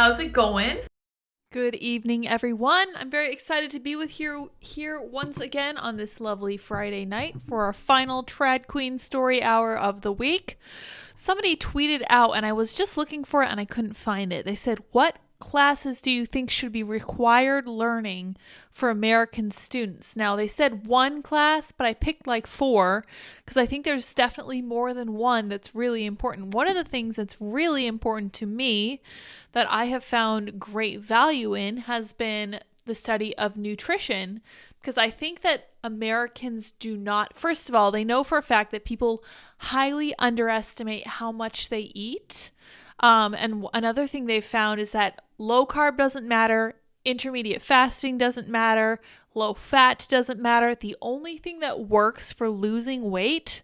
How's it going? Good evening, everyone. I'm very excited to be with you here once again on this lovely Friday night for our final Trad Queen story hour of the week. Somebody tweeted out, and I was just looking for it and I couldn't find it. They said, "What classes do you think should be required learning for American students?" Now, they said one class, but I picked like four because I think there's definitely more than one that's really important. One of the things that's really important to me that I have found great value in has been the study of nutrition, because I think that Americans do not, first of all, they know for a fact that people highly underestimate how much they eat. And another thing they've found is that low carb doesn't matter, intermediate fasting doesn't matter, low fat doesn't matter. The only thing that works for losing weight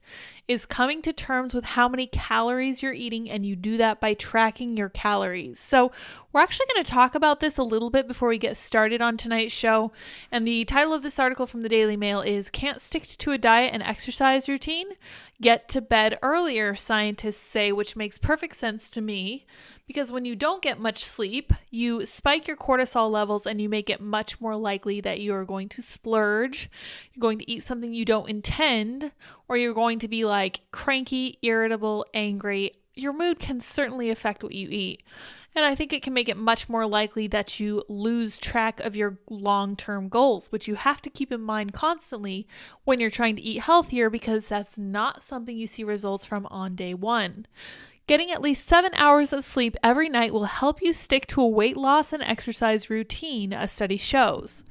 is coming to terms with how many calories you're eating, and you do that by tracking your calories. So we're actually going to talk about this a little bit before we get started on tonight's show. And the title of this article from the Daily Mail is "Can't Stick to a Diet and Exercise Routine? Get to Bed Earlier, Scientists Say," which makes perfect sense to me, because when you don't get much sleep, you spike your cortisol levels and you make it much more likely that you are going to splurge, you're going to eat something you don't intend, or you're going to be like cranky, irritable, angry. Your mood can certainly affect what you eat. And I think it can make it much more likely that you lose track of your long-term goals, which you have to keep in mind constantly when you're trying to eat healthier, because that's not something you see results from on day one. Getting at least 7 hours of sleep every night will help you stick to a weight loss and exercise routine, a study shows.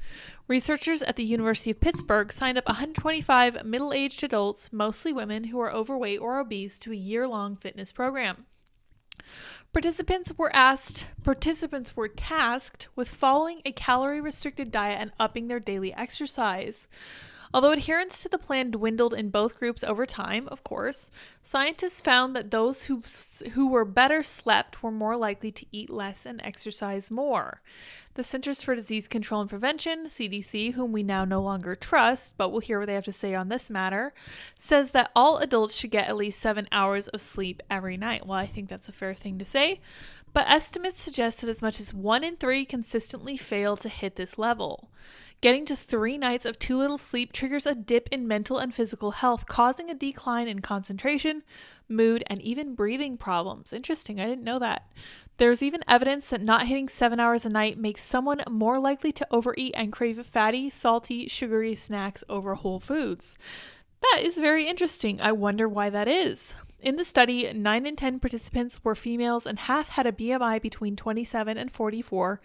Researchers at the University of Pittsburgh signed up 125 middle-aged adults, mostly women, who are overweight or obese to a year-long fitness program. Participants were tasked with following a calorie-restricted diet and upping their daily exercise. Although adherence to the plan dwindled in both groups over time, of course, scientists found that those who were better slept were more likely to eat less and exercise more. The Centers for Disease Control and Prevention, CDC, whom we now no longer trust, but we'll hear what they have to say on this matter, says that all adults should get at least 7 hours of sleep every night. Well, I think that's a fair thing to say, but estimates suggest that as much as 1 in 3 consistently fail to hit this level. Getting just 3 nights of too little sleep triggers a dip in mental and physical health, causing a decline in concentration, mood, and even breathing problems. Interesting, I didn't know that. There's even evidence that not hitting 7 hours a night makes someone more likely to overeat and crave fatty, salty, sugary snacks over whole foods. That is very interesting. I wonder why that is. In the study, 9 in 10 participants were females and half had a BMI between 27 and 44,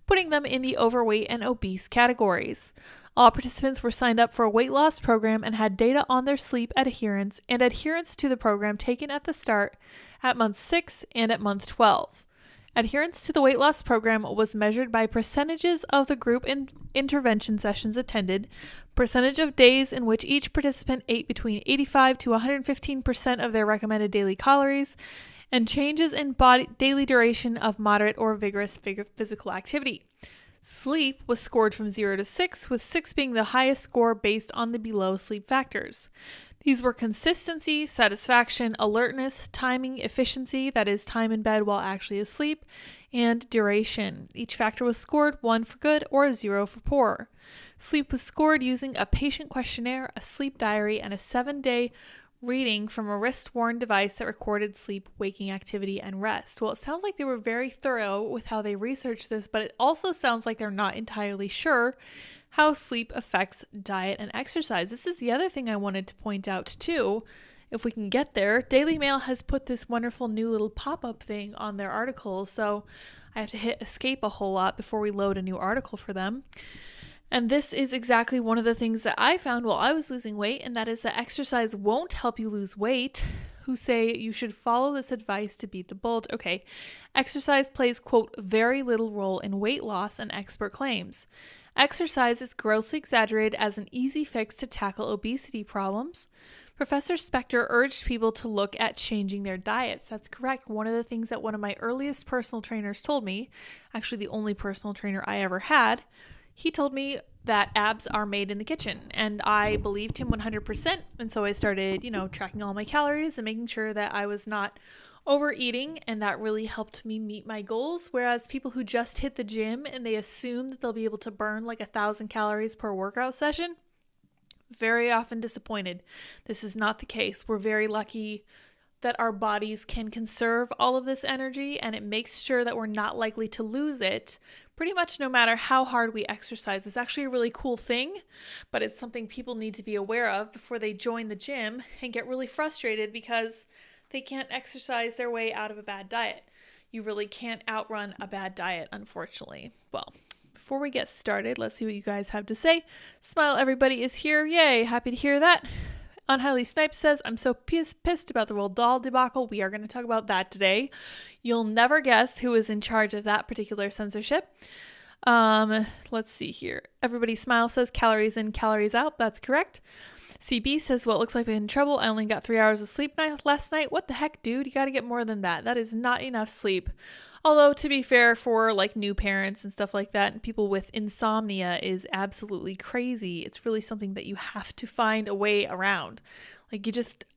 putting them in the overweight and obese categories. All participants were signed up for a weight loss program and had data on their sleep adherence and adherence to the program taken at the start, at month 6, and at month 12. Adherence to the weight loss program was measured by percentages of the group intervention sessions attended, percentage of days in which each participant ate between 85 to 115% of their recommended daily calories, and changes in daily duration of moderate or vigorous physical activity. Sleep was scored from 0 to 6, with 6 being the highest score based on the below sleep factors. These were consistency, satisfaction, alertness, timing, efficiency, that is time in bed while actually asleep, and duration. Each factor was scored 1 for good or 0 for poor. Sleep was scored using a patient questionnaire, a sleep diary, and a 7-day reading from a wrist-worn device that recorded sleep, waking activity, and rest. Well, it sounds like they were very thorough with how they researched this, but it also sounds like they're not entirely sure how sleep affects diet and exercise. This is the other thing I wanted to point out too, if we can get there. Daily Mail has put this wonderful new little pop-up thing on their article, so I have to hit escape a whole lot before we load a new article for them. And this is exactly one of the things that I found while I was losing weight, and that is that exercise won't help you lose weight. Who say you should follow this advice to beat the bulge. Okay, exercise plays, quote, very little role in weight loss, an expert claims. Exercise is grossly exaggerated as an easy fix to tackle obesity problems. Professor Spector urged people to look at changing their diets. That's correct. One of the things that one of my earliest personal trainers told me, actually the only personal trainer I ever had, he told me that abs are made in the kitchen, and I believed him 100%. And so I started, tracking all my calories and making sure that I was not overeating, and that really helped me meet my goals. Whereas people who just hit the gym and they assume that they'll be able to burn like 1,000 calories per workout session, very often disappointed. This is not the case. We're very lucky that our bodies can conserve all of this energy, and it makes sure that we're not likely to lose it pretty much no matter how hard we exercise. It's actually a really cool thing, but it's something people need to be aware of before they join the gym and get really frustrated because they can't exercise their way out of a bad diet. You really can't outrun a bad diet, unfortunately. Well, before we get started, let's see what you guys have to say. Smile, everybody is here. Yay, happy to hear that. Unhighly Snipe says, I'm so pissed about the Roald Dahl debacle. We are going to talk about that today. You'll never guess who is in charge of that particular censorship. Let's see here. Everybody Smile says, calories in, calories out. That's correct. CB says, well, it looks like we're in trouble. I only got 3 hours of sleep last night. What the heck, dude? You got to get more than that. That is not enough sleep. Although, to be fair, for like new parents and stuff like that, and people with insomnia is absolutely crazy. It's really something that you have to find a way around. Like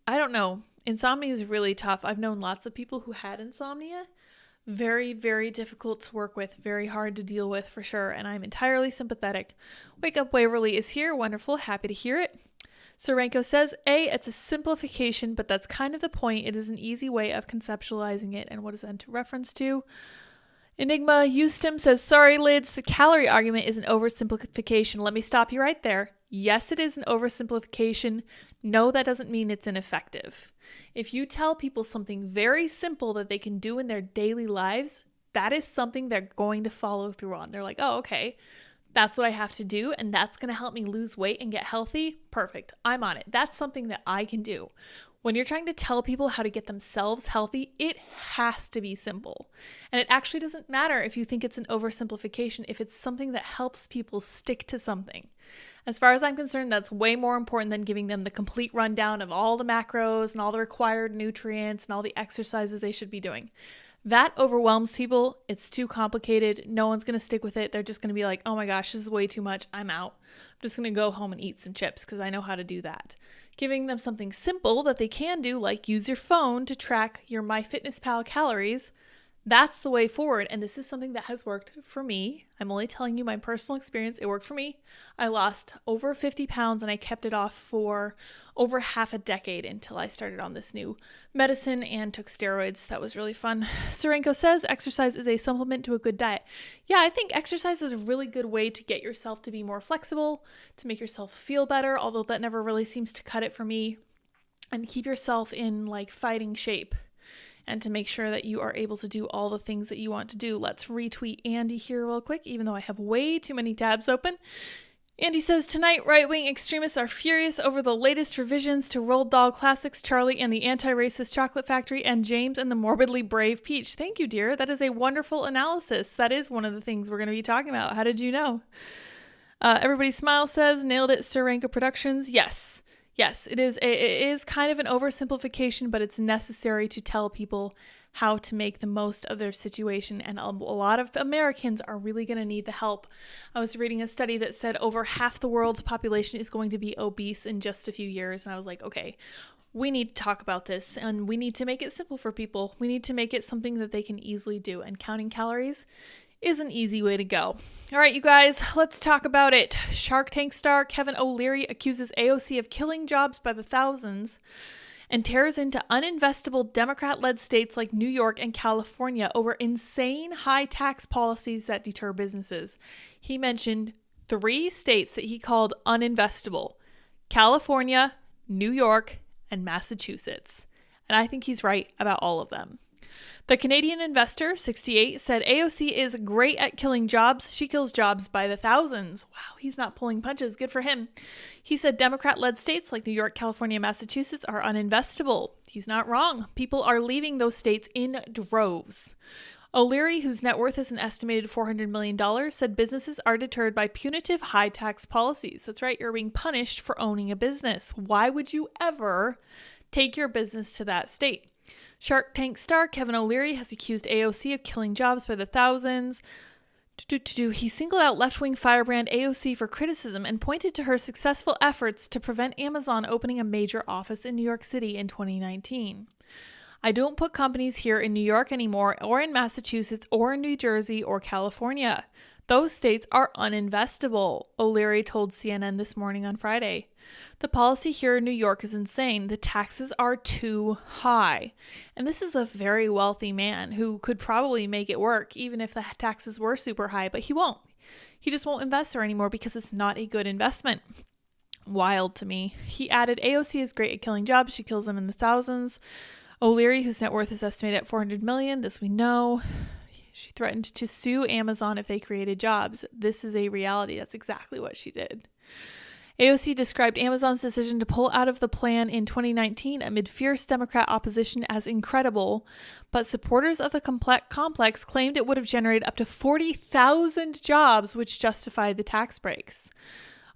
I don't know. Insomnia is really tough. I've known lots of people who had insomnia. Very, very difficult to work with. Very hard to deal with for sure. And I'm entirely sympathetic. Wake Up Waverly is here. Wonderful. Happy to hear it. Sorenko says, it's a simplification, but that's kind of the point. It is an easy way of conceptualizing it. And what is that to reference to? Enigma Eustim says, sorry, Lids, the calorie argument is an oversimplification. Let me stop you right there. Yes, it is an oversimplification. No, that doesn't mean it's ineffective. If you tell people something very simple that they can do in their daily lives, that is something they're going to follow through on. They're like, oh, okay. That's what I have to do, and that's going to help me lose weight and get healthy. Perfect. I'm on it. That's something that I can do. When you're trying to tell people how to get themselves healthy, it has to be simple. And it actually doesn't matter if you think it's an oversimplification, if it's something that helps people stick to something. As far as I'm concerned, that's way more important than giving them the complete rundown of all the macros and all the required nutrients and all the exercises they should be doing. That overwhelms people. It's too complicated. No one's going to stick with it. They're just going to be like, oh my gosh, this is way too much. I'm out. I'm just going to go home and eat some chips because I know how to do that. Giving them something simple that they can do, like use your phone to track your MyFitnessPal calories, that's the way forward. And this is something that has worked for me. I'm only telling you my personal experience. It worked for me. I lost over 50 pounds and I kept it off for over half a decade until I started on this new medicine and took steroids. That was really fun. Sorenko says exercise is a supplement to a good diet. Yeah, I think exercise is a really good way to get yourself to be more flexible, to make yourself feel better, although that never really seems to cut it for me, and keep yourself in like fighting shape. And to make sure that you are able to do all the things that you want to do. Let's retweet Andy here real quick, even though I have way too many tabs open. Andy says, tonight, right-wing extremists are furious over the latest revisions to Roald Dahl classics, Charlie and the Anti-Racist Chocolate Factory, and James and the Morbidly Brave Peach. Thank you, dear. That is a wonderful analysis. That is one of the things we're going to be talking about. How did you know? Everybody Smile says, nailed it, Sorenko Productions. Yes, it is kind of an oversimplification, but it's necessary to tell people how to make the most of their situation. And a lot of Americans are really going to need the help. I was reading a study that said over half the world's population is going to be obese in just a few years. And I was like, okay, we need to talk about this and we need to make it simple for people. We need to make it something that they can easily do. And counting calories is an easy way to go. All right, you guys, let's talk about it. Shark Tank star Kevin O'Leary accuses AOC of killing jobs by the thousands and tears into uninvestable Democrat-led states like New York and California over insane high tax policies that deter businesses. He mentioned 3 states that he called uninvestable: California, New York, and Massachusetts. And I think he's right about all of them. The Canadian investor, 68, said AOC is great at killing jobs. She kills jobs by the thousands. Wow, he's not pulling punches. Good for him. He said Democrat-led states like New York, California, and Massachusetts are uninvestable. He's not wrong. People are leaving those states in droves. O'Leary, whose net worth is an estimated $400 million, said businesses are deterred by punitive high tax policies. That's right, you're being punished for owning a business. Why would you ever take your business to that state? Shark Tank star Kevin O'Leary has accused AOC of killing jobs by the thousands. He singled out left-wing firebrand AOC for criticism and pointed to her successful efforts to prevent Amazon opening a major office in New York City in 2019. I don't put companies here in New York anymore, or in Massachusetts, or in New Jersey, or California. Those states are uninvestable, OLeary told CNN this morning on Friday. The policy here in New York is insane. The taxes are too high. And this is a very wealthy man who could probably make it work even if the taxes were super high, but he won't. He just won't invest there anymore because it's not a good investment. Wild to me. He added, AOC is great at killing jobs. She kills them in the thousands. OLeary, whose net worth is estimated at $400 million, this we know. She threatened to sue Amazon if they created jobs. This is a reality. That's exactly what she did. AOC described Amazon's decision to pull out of the plan in 2019 amid fierce Democrat opposition as incredible, but supporters of the complex claimed it would have generated up to 40,000 jobs, which justified the tax breaks.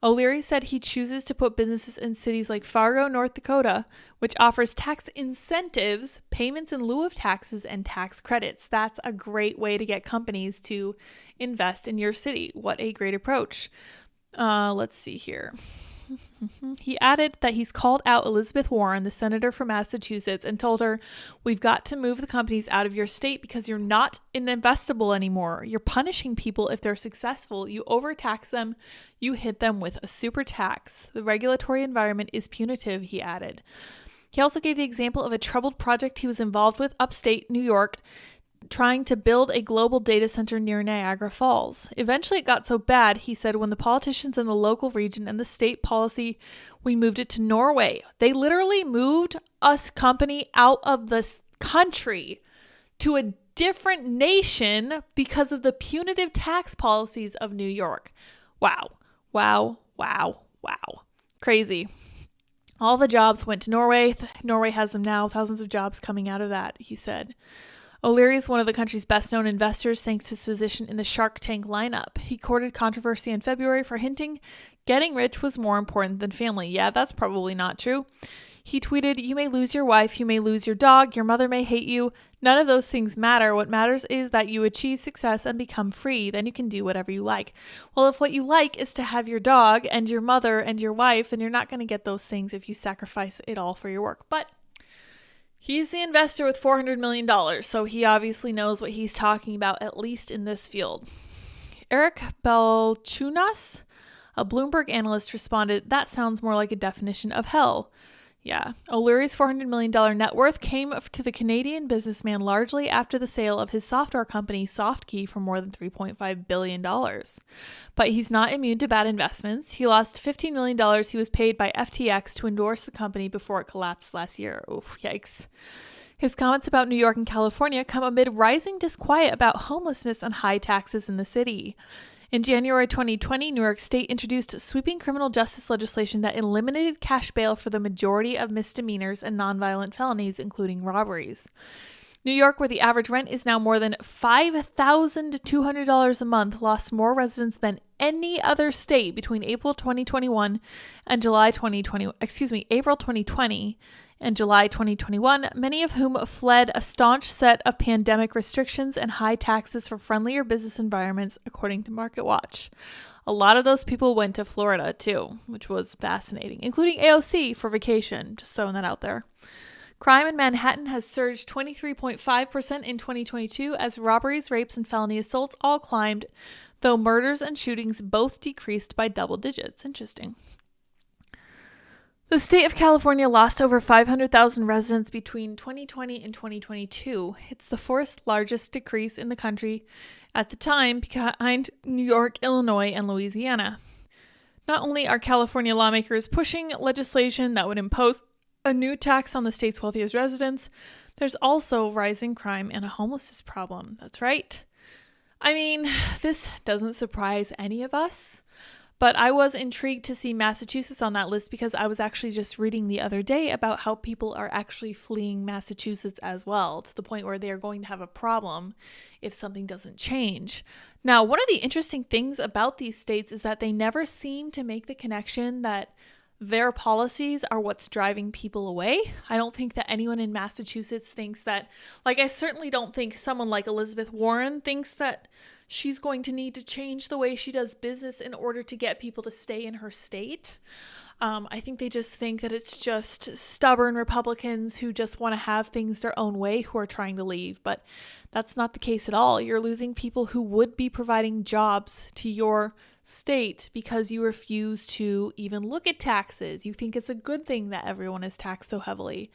OLeary said he chooses to put businesses in cities like Fargo, North Dakota, which offers tax incentives, payments in lieu of taxes, and tax credits. That's a great way to get companies to invest in your city. What a great approach. Let's see here. He added that he's called out Elizabeth Warren, the senator from Massachusetts, and told her, we've got to move the companies out of your state because you're not investable anymore. You're punishing people if they're successful. You overtax them. You hit them with a super tax. The regulatory environment is punitive, he added. He also gave the example of a troubled project he was involved with upstate New York, trying to build a global data center near Niagara Falls. Eventually it got so bad, he said, when the politicians in the local region and the state policy, we moved it to Norway. They literally moved us company out of this country to a different nation because of the punitive tax policies of New York. Wow. Wow. Wow. Wow. Crazy. All the jobs went to Norway. Norway has them now. Thousands of jobs coming out of that, he said. OLeary is one of the country's best-known investors thanks to his position in the Shark Tank lineup. He courted controversy in February for hinting getting rich was more important than family. Yeah, that's probably not true. He tweeted, you may lose your wife, you may lose your dog, your mother may hate you. None of those things matter. What matters is that you achieve success and become free. Then you can do whatever you like. Well, if what you like is to have your dog and your mother and your wife, then you're not going to get those things if you sacrifice it all for your work. But he's the investor with $400 million, so he obviously knows what he's talking about, at least in this field. Eric Balchunas, a Bloomberg analyst, responded, that sounds more like a definition of hell. Yeah. OLeary's $400 million net worth came to the Canadian businessman largely after the sale of his software company, SoftKey, for more than $3.5 billion. But he's not immune to bad investments. He lost $15 million he was paid by FTX to endorse the company before it collapsed last year. Oof, yikes. His comments about New York and California come amid rising disquiet about homelessness and high taxes in the city. In January 2020, New York State introduced sweeping criminal justice legislation that eliminated cash bail for the majority of misdemeanors and nonviolent felonies, including robberies. New York, where the average rent is now more than $5,200 a month, lost more residents than any other state between April 2020 and July 2021, many of whom fled a staunch set of pandemic restrictions and high taxes for friendlier business environments, according to MarketWatch. A lot of those people went to Florida, too, which was fascinating, including AOC for vacation, just throwing that out there. Crime in Manhattan has surged 23.5% in 2022 as robberies, rapes, and felony assaults all climbed, though murders and shootings both decreased by double digits. Interesting. The state of California lost over 500,000 residents between 2020 and 2022. It's the fourth largest decrease in the country at the time, behind New York, Illinois, and Louisiana. Not only are California lawmakers pushing legislation that would impose a new tax on the state's wealthiest residents, there's also rising crime and a homelessness problem. That's right. I mean, this doesn't surprise any of us. But I was intrigued to see Massachusetts on that list because I was actually just reading the other day about how people are actually fleeing Massachusetts as well, to the point where they are going to have a problem if something doesn't change. Now, one of the interesting things about these states is that they never seem to make the connection that their policies are what's driving people away. I don't think that anyone in Massachusetts thinks that, like, I certainly don't think someone like Elizabeth Warren thinks that she's going to need to change the way she does business in order to get people to stay in her state. I think they just think that it's just stubborn Republicans who just want to have things their own way who are trying to leave. But that's not the case at all. You're losing people who would be providing jobs to your state because you refuse to even look at taxes. You think it's a good thing that everyone is taxed so heavily.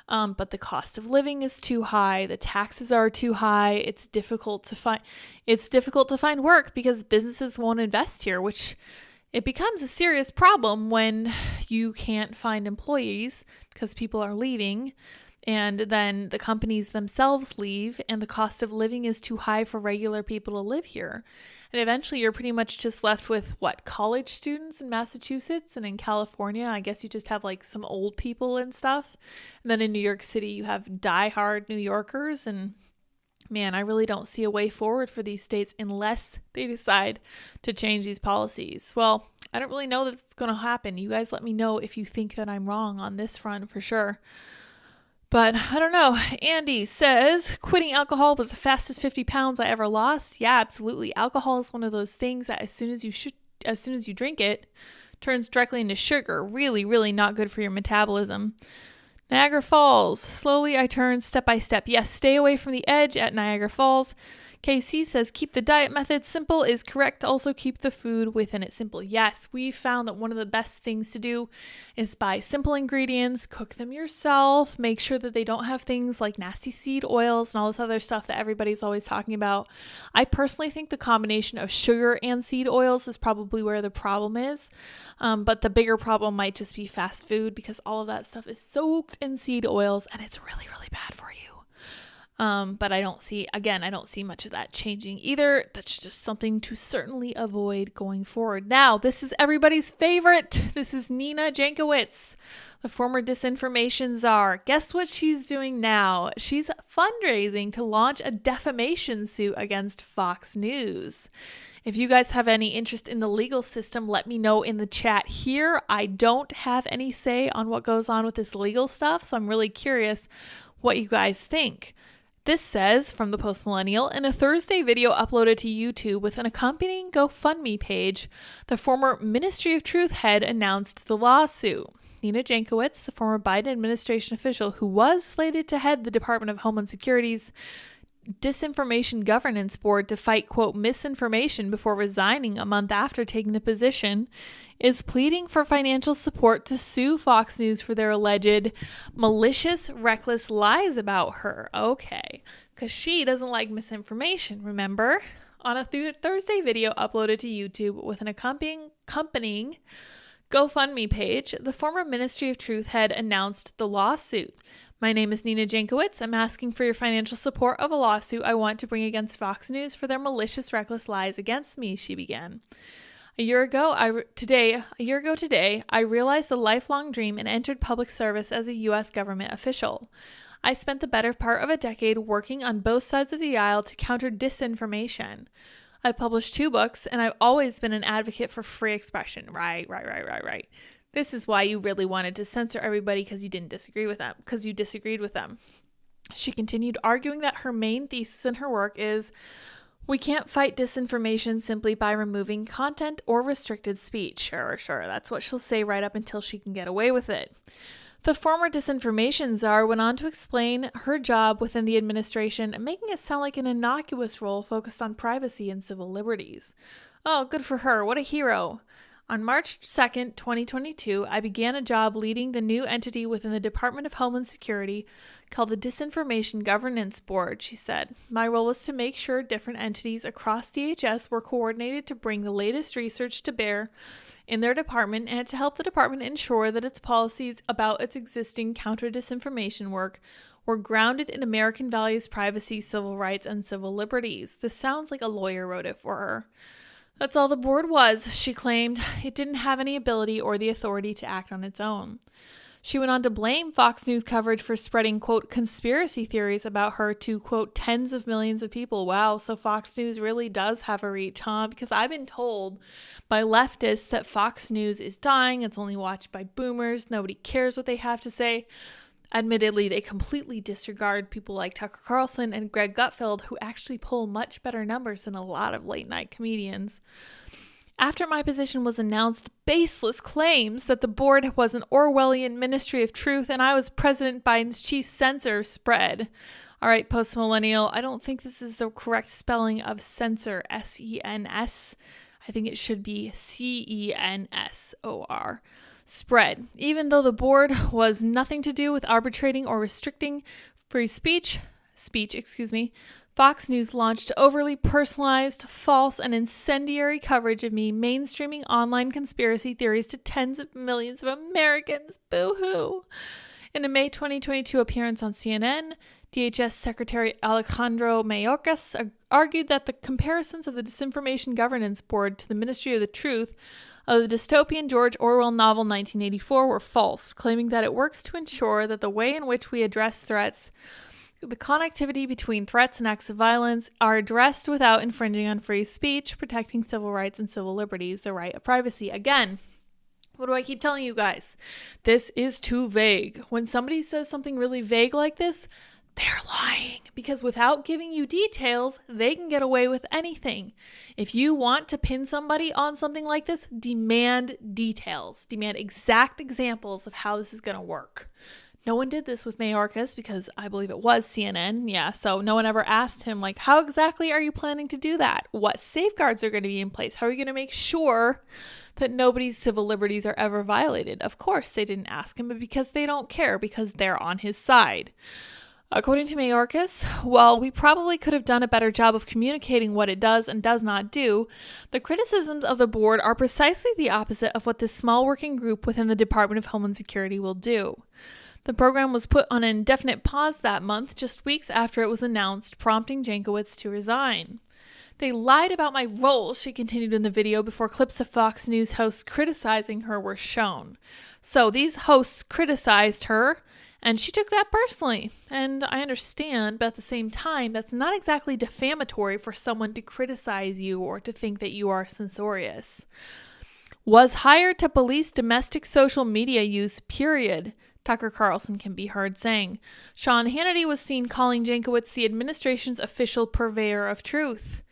But the cost of living is too high. The taxes are too high. It's difficult to find work because businesses won't invest here, which it becomes a serious problem when you can't find employees because people are leaving, and then the companies themselves leave, and the cost of living is too high for regular people to live here. And eventually you're pretty much just left with college students in Massachusetts, and in California, I guess you just have like some old people and stuff. And then in New York City, you have diehard New Yorkers. And man, I really don't see a way forward for these states unless they decide to change these policies. Well, I don't really know that it's going to happen. You guys let me know if you think that I'm wrong on this front for sure. But I don't know. Andy says, quitting alcohol was the fastest 50 pounds I ever lost. Yeah, absolutely. Alcohol is one of those things that as soon as you drink it, turns directly into sugar. Really, really not good for your metabolism. Niagara Falls. Slowly I turn step by step. Yes, stay away from the edge at Niagara Falls. KC says, keep the diet method simple is correct. Also keep the food within it simple. Yes, we found that one of the best things to do is buy simple ingredients, cook them yourself, make sure that they don't have things like nasty seed oils and all this other stuff that everybody's always talking about. I personally think the combination of sugar and seed oils is probably where the problem is. But the bigger problem might just be fast food because all of that stuff is soaked in seed oils and it's really, really bad for you. But I don't see much of that changing either. That's just something to certainly avoid going forward. Now, this is everybody's favorite. This is Nina Jankowicz, the former disinformation czar. Guess what she's doing now? She's fundraising to launch a defamation suit against Fox News. If you guys have any interest in the legal system, let me know in the chat here. I don't have any say on what goes on with this legal stuff, so I'm really curious what you guys think. This says, from the Post-Millennial, in a Thursday video uploaded to YouTube with an accompanying GoFundMe page, the former Ministry of Truth head announced the lawsuit. Nina Jankowicz, the former Biden administration official who was slated to head the Department of Homeland Security's Disinformation Governance Board to fight, quote, misinformation before resigning a month after taking the position, is pleading for financial support to sue Fox News for their alleged malicious, reckless lies about her. Okay, because she doesn't like misinformation, remember? On a Thursday video uploaded to YouTube with an accompanying GoFundMe page, the former Ministry of Truth head announced the lawsuit. My name is Nina Jankowicz. I'm asking for your financial support of a lawsuit I want to bring against Fox News for their malicious, reckless lies against me, she began. A year ago today, I realized the lifelong dream and entered public service as a U.S. government official. I spent the better part of a decade working on both sides of the aisle to counter disinformation. I published 2 books, and I've always been an advocate for free expression. Right. This is why you really wanted to censor everybody, because you disagreed with them. She continued, arguing that her main thesis in her work is, we can't fight disinformation simply by removing content or restricted speech. Sure. That's what she'll say right up until she can get away with it. The former disinformation czar went on to explain her job within the administration, making it sound like an innocuous role focused on privacy and civil liberties. Oh, good for her. What a hero. On March 2nd, 2022, I began a job leading the new entity within the Department of Homeland Security called the Disinformation Governance Board, she said. My role was to make sure different entities across DHS were coordinated to bring the latest research to bear in their department and to help the department ensure that its policies about its existing counter-disinformation work were grounded in American values, privacy, civil rights, and civil liberties. This sounds like a lawyer wrote it for her. That's all the board was, she claimed. It didn't have any ability or the authority to act on its own. She went on to blame Fox News coverage for spreading, quote, conspiracy theories about her to, quote, tens of millions of people. Wow, so Fox News really does have a reach, huh? Because I've been told by leftists that Fox News is dying. It's only watched by boomers. Nobody cares what they have to say. Admittedly, they completely disregard people like Tucker Carlson and Greg Gutfeld, who actually pull much better numbers than a lot of late-night comedians. After my position was announced, baseless claims that the board was an Orwellian ministry of truth and I was President Biden's chief censor spread. All right, post-millennial, I don't think this is the correct spelling of censor, S-E-N-S. I think it should be C-E-N-S-O-R. Spread. Even though the board was nothing to do with arbitrating or restricting free speech, Fox News launched overly personalized, false, and incendiary coverage of me, mainstreaming online conspiracy theories to tens of millions of Americans. Boo-hoo. In a May 2022 appearance on CNN, DHS Secretary Alejandro Mayorkas argued that the comparisons of the Disinformation Governance Board to the Ministry of the Truth of the dystopian George Orwell novel 1984 were false, claiming that it works to ensure that the way in which we address threats, the connectivity between threats and acts of violence, are addressed without infringing on free speech, protecting civil rights and civil liberties, the right of privacy. Again, what do I keep telling you guys? This is too vague. When somebody says something really vague like this, they're lying, because without giving you details, they can get away with anything. If you want to pin somebody on something like this, demand details. Demand exact examples of how this is going to work. No one did this with Mayorkas because I believe it was CNN. Yeah, so no one ever asked him, like, how exactly are you planning to do that? What safeguards are going to be in place? How are you going to make sure that nobody's civil liberties are ever violated? Of course they didn't ask him, but because they don't care, because they're on his side. According to Mayorkas, while we probably could have done a better job of communicating what it does and does not do, the criticisms of the board are precisely the opposite of what this small working group within the Department of Homeland Security will do. The program was put on an indefinite pause that month, just weeks after it was announced, prompting Jankowicz to resign. They lied about my role, she continued in the video, before clips of Fox News hosts criticizing her were shown. So these hosts criticized her, and she took that personally. And I understand, but at the same time, that's not exactly defamatory for someone to criticize you or to think that you are censorious. Was hired to police domestic social media use, period. Tucker Carlson can be heard saying. Sean Hannity was seen calling Jankowicz the administration's official purveyor of truth.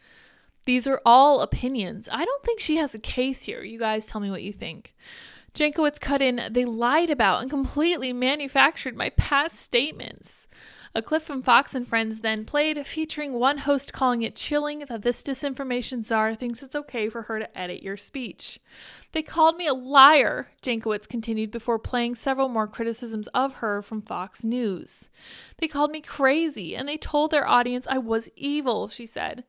These are all opinions. I don't think she has a case here. You guys tell me what you think. Jankowicz cut in, they lied about and completely manufactured my past statements. A clip from Fox and Friends then played, featuring one host calling it chilling that this disinformation czar thinks it's okay for her to edit your speech. They called me a liar, Jankowicz continued before playing several more criticisms of her from Fox News. They called me crazy, and they told their audience I was evil, she said.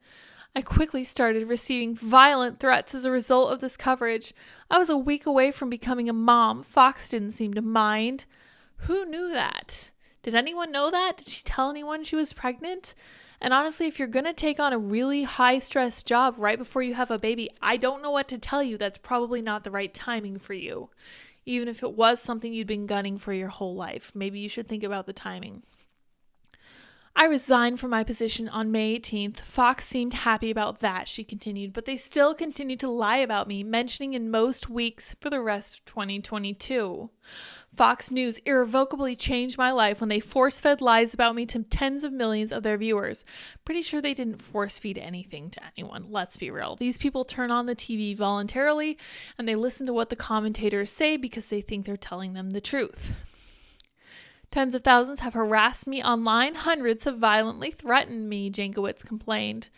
I quickly started receiving violent threats as a result of this coverage. I was a week away from becoming a mom. Fox didn't seem to mind. Who knew that? Did anyone know that? Did she tell anyone she was pregnant? And honestly, if you're going to take on a really high-stress job right before you have a baby, I don't know what to tell you. That's probably not the right timing for you. Even if it was something you'd been gunning for your whole life, maybe you should think about the timing. I resigned from my position on May 18th. Fox seemed happy about that, she continued, but they still continued to lie about me, mentioning in most weeks for the rest of 2022. Fox News irrevocably changed my life when they force-fed lies about me to tens of millions of their viewers. Pretty sure they didn't force-feed anything to anyone, let's be real. These people turn on the TV voluntarily, and they listen to what the commentators say because they think they're telling them the truth. Tens of thousands have harassed me online. Hundreds have violently threatened me, Jankowicz complained.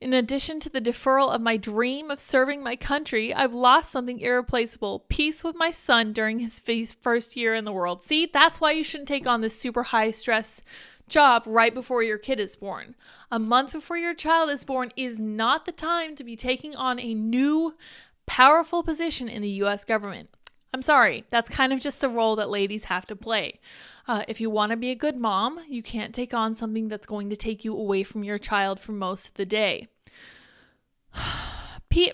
In addition to the deferral of my dream of serving my country, I've lost something irreplaceable, peace with my son during his first year in the world. See, that's why you shouldn't take on this super high stress job right before your kid is born. A month before your child is born is not the time to be taking on a new, powerful position in the U.S. government. I'm sorry, that's kind of just the role that ladies have to play. If you want to be a good mom, you can't take on something that's going to take you away from your child for most of the day.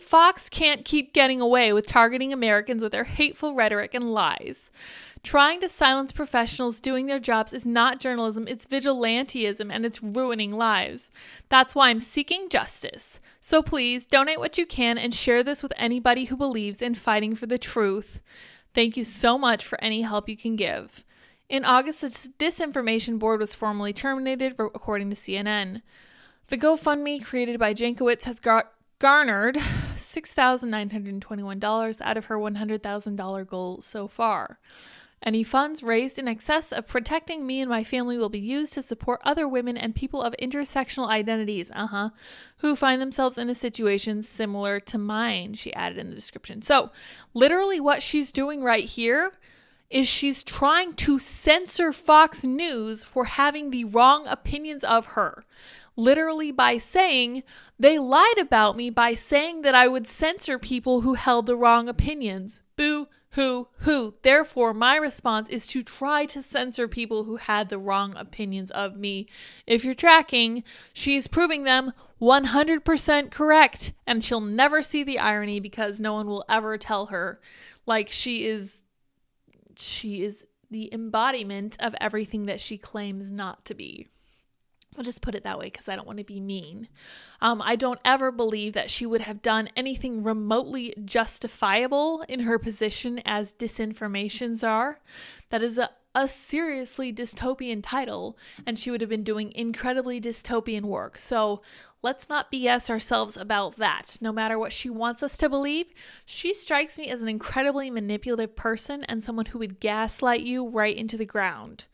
Fox can't keep getting away with targeting Americans with their hateful rhetoric and lies. Trying to silence professionals doing their jobs is not journalism, it's vigilantism, and it's ruining lives. That's why I'm seeking justice. So please, donate what you can and share this with anybody who believes in fighting for the truth. Thank you so much for any help you can give. In August, the Disinformation Board was formally terminated, according to CNN. The GoFundMe created by Jankowicz has garnered $6,921 out of her $100,000 goal so far. Any funds raised in excess of protecting me and my family will be used to support other women and people of intersectional identities, who find themselves in a situation similar to mine, she added in the description. So literally what she's doing right here is she's trying to censor Fox News for having the wrong opinions of her. Literally by saying, they lied about me by saying that I would censor people who held the wrong opinions. Boo. Who. Therefore, my response is to try to censor people who had the wrong opinions of me. If you're tracking, she's proving them 100% correct, and she'll never see the irony because no one will ever tell her. Like, she is the embodiment of everything that she claims not to be. I'll just put it that way because I don't want to be mean. I don't ever believe that she would have done anything remotely justifiable in her position as disinformation czar. That is a seriously dystopian title, and she would have been doing incredibly dystopian work. So let's not BS ourselves about that. No matter what she wants us to believe, she strikes me as an incredibly manipulative person and someone who would gaslight you right into the ground.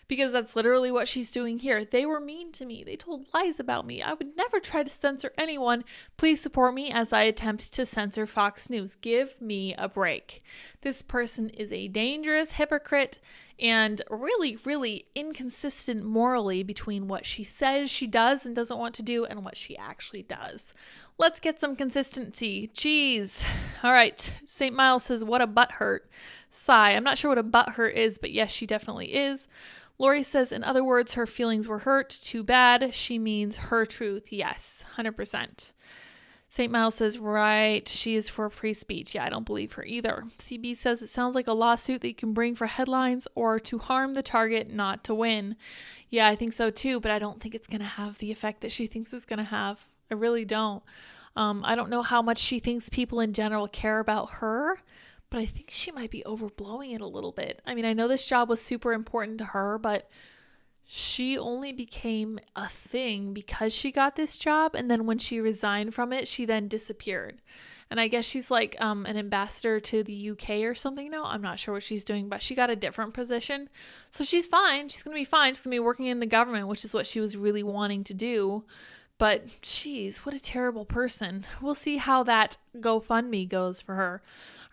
Because that's literally what she's doing here. They were mean to me. They told lies about me. I would never try to censor anyone. Please support me as I attempt to censor Fox News. Give me a break. This person is a dangerous hypocrite and really, really inconsistent morally between what she says she does and doesn't want to do and what she actually does. Let's get some consistency. Jeez. All right. St. Miles says, what a butt hurt. Sigh. I'm not sure what a butt hurt is, but yes, she definitely is. Lori says, in other words, her feelings were hurt. Too bad. She means her truth. Yes, 100%. St. Miles says, right, she is for free speech. Yeah, I don't believe her either. CB says, it sounds like a lawsuit that you can bring for headlines or to harm the target, not to win. Yeah, I think so too, but I don't think it's going to have the effect that she thinks it's going to have. I really don't. I don't know how much she thinks people in general care about her, but I think she might be overblowing it a little bit. I mean, I know this job was super important to her, but she only became a thing because she got this job. And then when she resigned from it, she then disappeared. And I guess she's like an ambassador to the UK or something now. I'm not sure what she's doing, but she got a different position. So she's fine. She's going to be fine. She's going to be working in the government, which is what she was really wanting to do. But geez, what a terrible person. We'll see how that GoFundMe goes for her.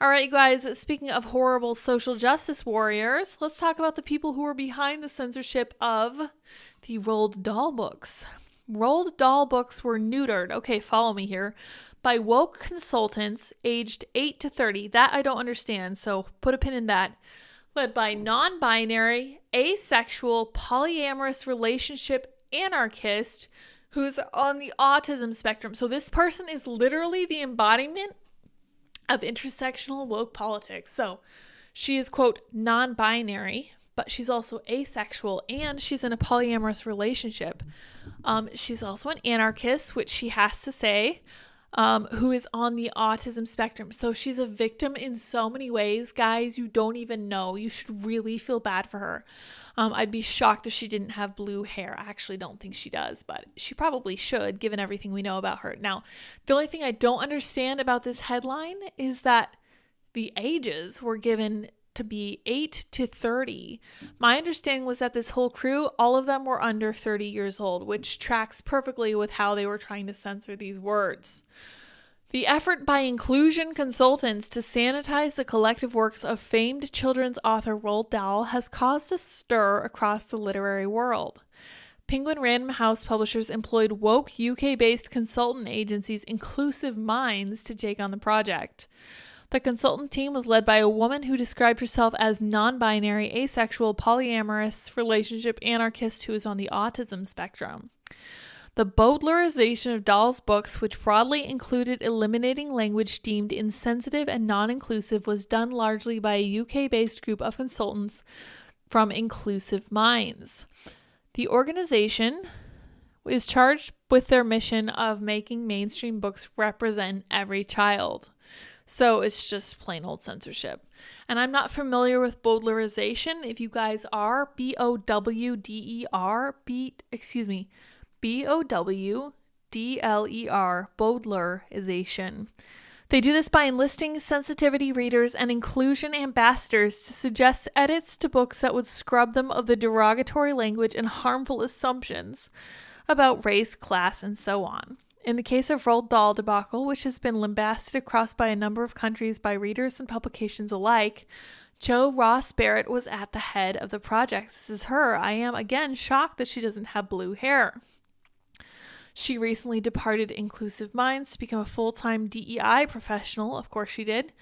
All right, you guys, speaking of horrible social justice warriors, let's talk about the people who are behind the censorship of the Roald Dahl books. Roald Dahl books were neutered, okay, follow me here, by woke consultants aged 8 to 30. That I don't understand, so put a pin in that. Led by non-binary, asexual, polyamorous relationship anarchist who's on the autism spectrum. So this person is literally the embodiment of intersectional woke politics. So she is, quote, non-binary, but she's also asexual and she's in a polyamorous relationship. She's also an anarchist, which she has to say, who is on the autism spectrum. So she's a victim in so many ways, guys, you don't even know. You should really feel bad for her. I'd be shocked if she didn't have blue hair. I actually don't think she does, but she probably should, given everything we know about her. Now, the only thing I don't understand about this headline is that the ages were given to be 8 to 30. My understanding was that this whole crew, all of them were under 30 years old, which tracks perfectly with how they were trying to censor these words. The effort by inclusion consultants to sanitize the collective works of famed children's author Roald Dahl has caused a stir across the literary world. Penguin Random House publishers employed woke UK-based consultant agencies Inclusive Minds to take on the project. The consultant team was led by a woman who described herself as non-binary, asexual, polyamorous, relationship anarchist who is on the autism spectrum. The Bowdlerization of Dahl's books, which broadly included eliminating language deemed insensitive and non-inclusive, was done largely by a UK-based group of consultants from Inclusive Minds. The organization is charged with their mission of making mainstream books represent every child. So it's just plain old censorship. And I'm not familiar with Bowdlerization. If you guys are, Bowdlerer, Bowdlerization. They do this by enlisting sensitivity readers and inclusion ambassadors to suggest edits to books that would scrub them of the derogatory language and harmful assumptions about race, class, and so on. In the case of Roald Dahl debacle, which has been lambasted across by a number of countries by readers and publications alike, Jo Ross Barrett was at the head of the project. This is her. I am, again, shocked that she doesn't have blue hair. She recently departed Inclusive Minds to become a full-time DEI professional. Of course she did.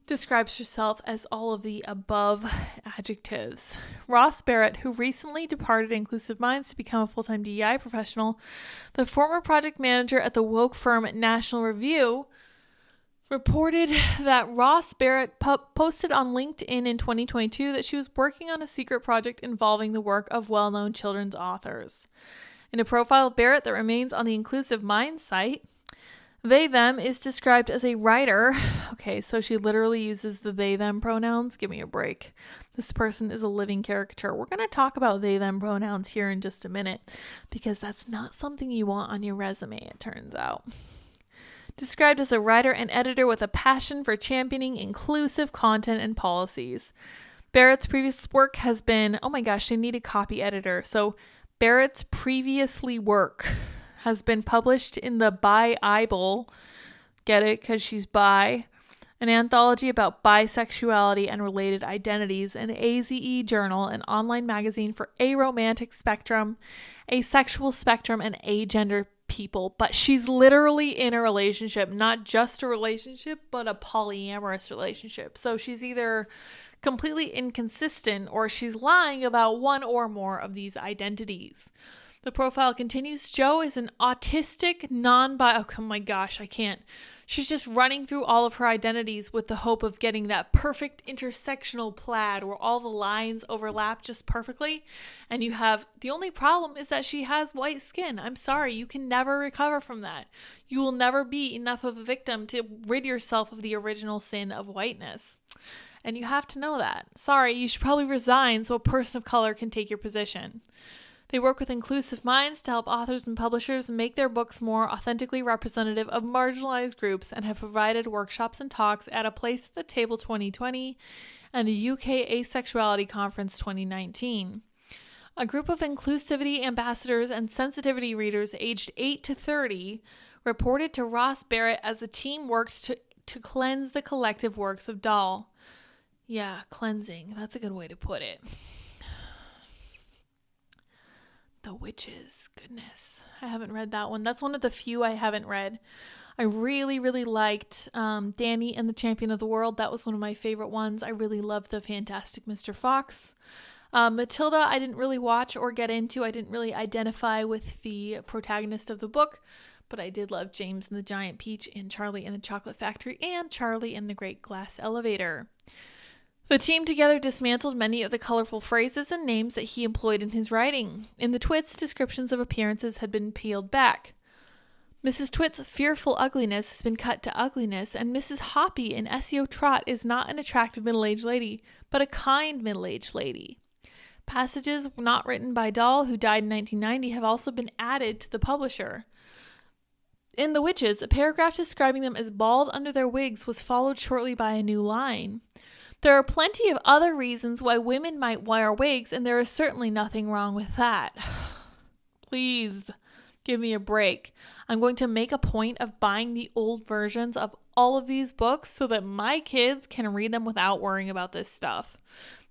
Describes herself as all of the above adjectives. Ross Barrett, who recently departed Inclusive Minds to become a full-time DEI professional, the former project manager at the woke firm National Review, reported that Ross Barrett posted on LinkedIn in 2022 that she was working on a secret project involving the work of well-known children's authors. In a profile of Barrett that remains on the Inclusive Minds site, they, them is described as a writer. Okay, so she literally uses the they, them pronouns. Give me a break. This person is a living caricature. We're going to talk about they, them pronouns here in just a minute because that's not something you want on your resume, it turns out. Described as a writer and editor with a passion for championing inclusive content and policies. Barrett's previous work has been, oh my gosh, they need a copy editor. So Barrett's previously work has been published in the Bi-Able, get it, because she's bi, an anthology about bisexuality and related identities, an AZE journal, an online magazine for aromantic spectrum, asexual spectrum, and agender people. But she's literally in a relationship, not just a relationship, but a polyamorous relationship. So she's either completely inconsistent or she's lying about one or more of these identities. The profile continues. Jo is an autistic, oh my gosh, I can't. She's just running through all of her identities with the hope of getting that perfect intersectional plaid where all the lines overlap just perfectly. And the only problem is that she has white skin. I'm sorry, you can never recover from that. You will never be enough of a victim to rid yourself of the original sin of whiteness. And you have to know that. Sorry, you should probably resign so a person of color can take your position. They work with Inclusive Minds to help authors and publishers make their books more authentically representative of marginalized groups and have provided workshops and talks at A Place at the Table 2020 and the UK Asexuality Conference 2019. A group of inclusivity ambassadors and sensitivity readers aged 8 to 30 reported to Ross Barrett as the team worked to cleanse the collective works of Dahl. Yeah, cleansing. That's a good way to put it. The Witches. Goodness. I haven't read that one. That's one of the few I haven't read. I really, really liked Danny and the Champion of the World. That was one of my favorite ones. I really loved the Fantastic Mr. Fox. Matilda, I didn't really watch or get into. I didn't really identify with the protagonist of the book, but I did love James and the Giant Peach and Charlie and the Chocolate Factory and Charlie and the Great Glass Elevator. The team together dismantled many of the colorful phrases and names that he employed in his writing. In the Twits, descriptions of appearances had been peeled back. Mrs. Twit's fearful ugliness has been cut to ugliness, and Mrs. Hoppy in SEO Trot is not an attractive middle-aged lady, but a kind middle-aged lady. Passages not written by Dahl, who died in 1990, have also been added to the publisher. In The Witches, a paragraph describing them as bald under their wigs was followed shortly by a new line. There are plenty of other reasons why women might wear wigs, and there is certainly nothing wrong with that. Please give me a break. I'm going to make a point of buying the old versions of all of these books so that my kids can read them without worrying about this stuff.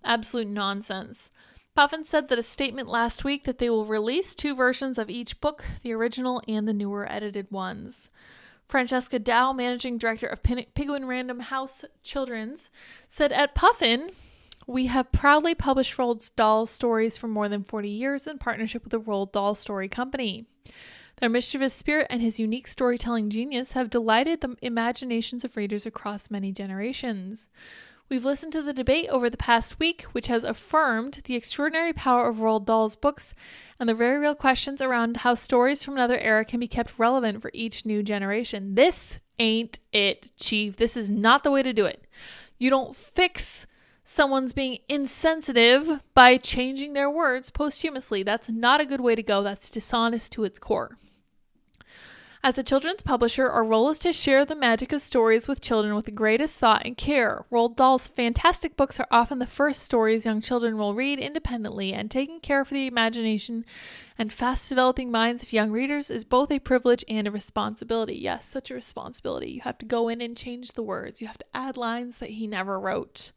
Absolute nonsense. Puffin said that a statement last week that they will release 2 versions of each book, the original and the newer edited ones. Francesca Dow, managing director of Penguin Random House Children's, said at Puffin, "We have proudly published Roald Dahl's stories for more than 40 years in partnership with the Roald Dahl Story Company. Their mischievous spirit and his unique storytelling genius have delighted the imaginations of readers across many generations. We've listened to the debate over the past week, which has affirmed the extraordinary power of Roald Dahl's books and the very real questions around how stories from another era can be kept relevant for each new generation. This ain't it, Chief. This is not the way to do it. You don't fix someone's being insensitive by changing their words posthumously. That's not a good way to go. That's dishonest to its core. As a children's publisher, our role is to share the magic of stories with children with the greatest thought and care. Roald Dahl's fantastic books are often the first stories young children will read independently, and taking care for the imagination and fast-developing minds of young readers is both a privilege and a responsibility. Yes, such a responsibility. You have to go in and change the words. You have to add lines that he never wrote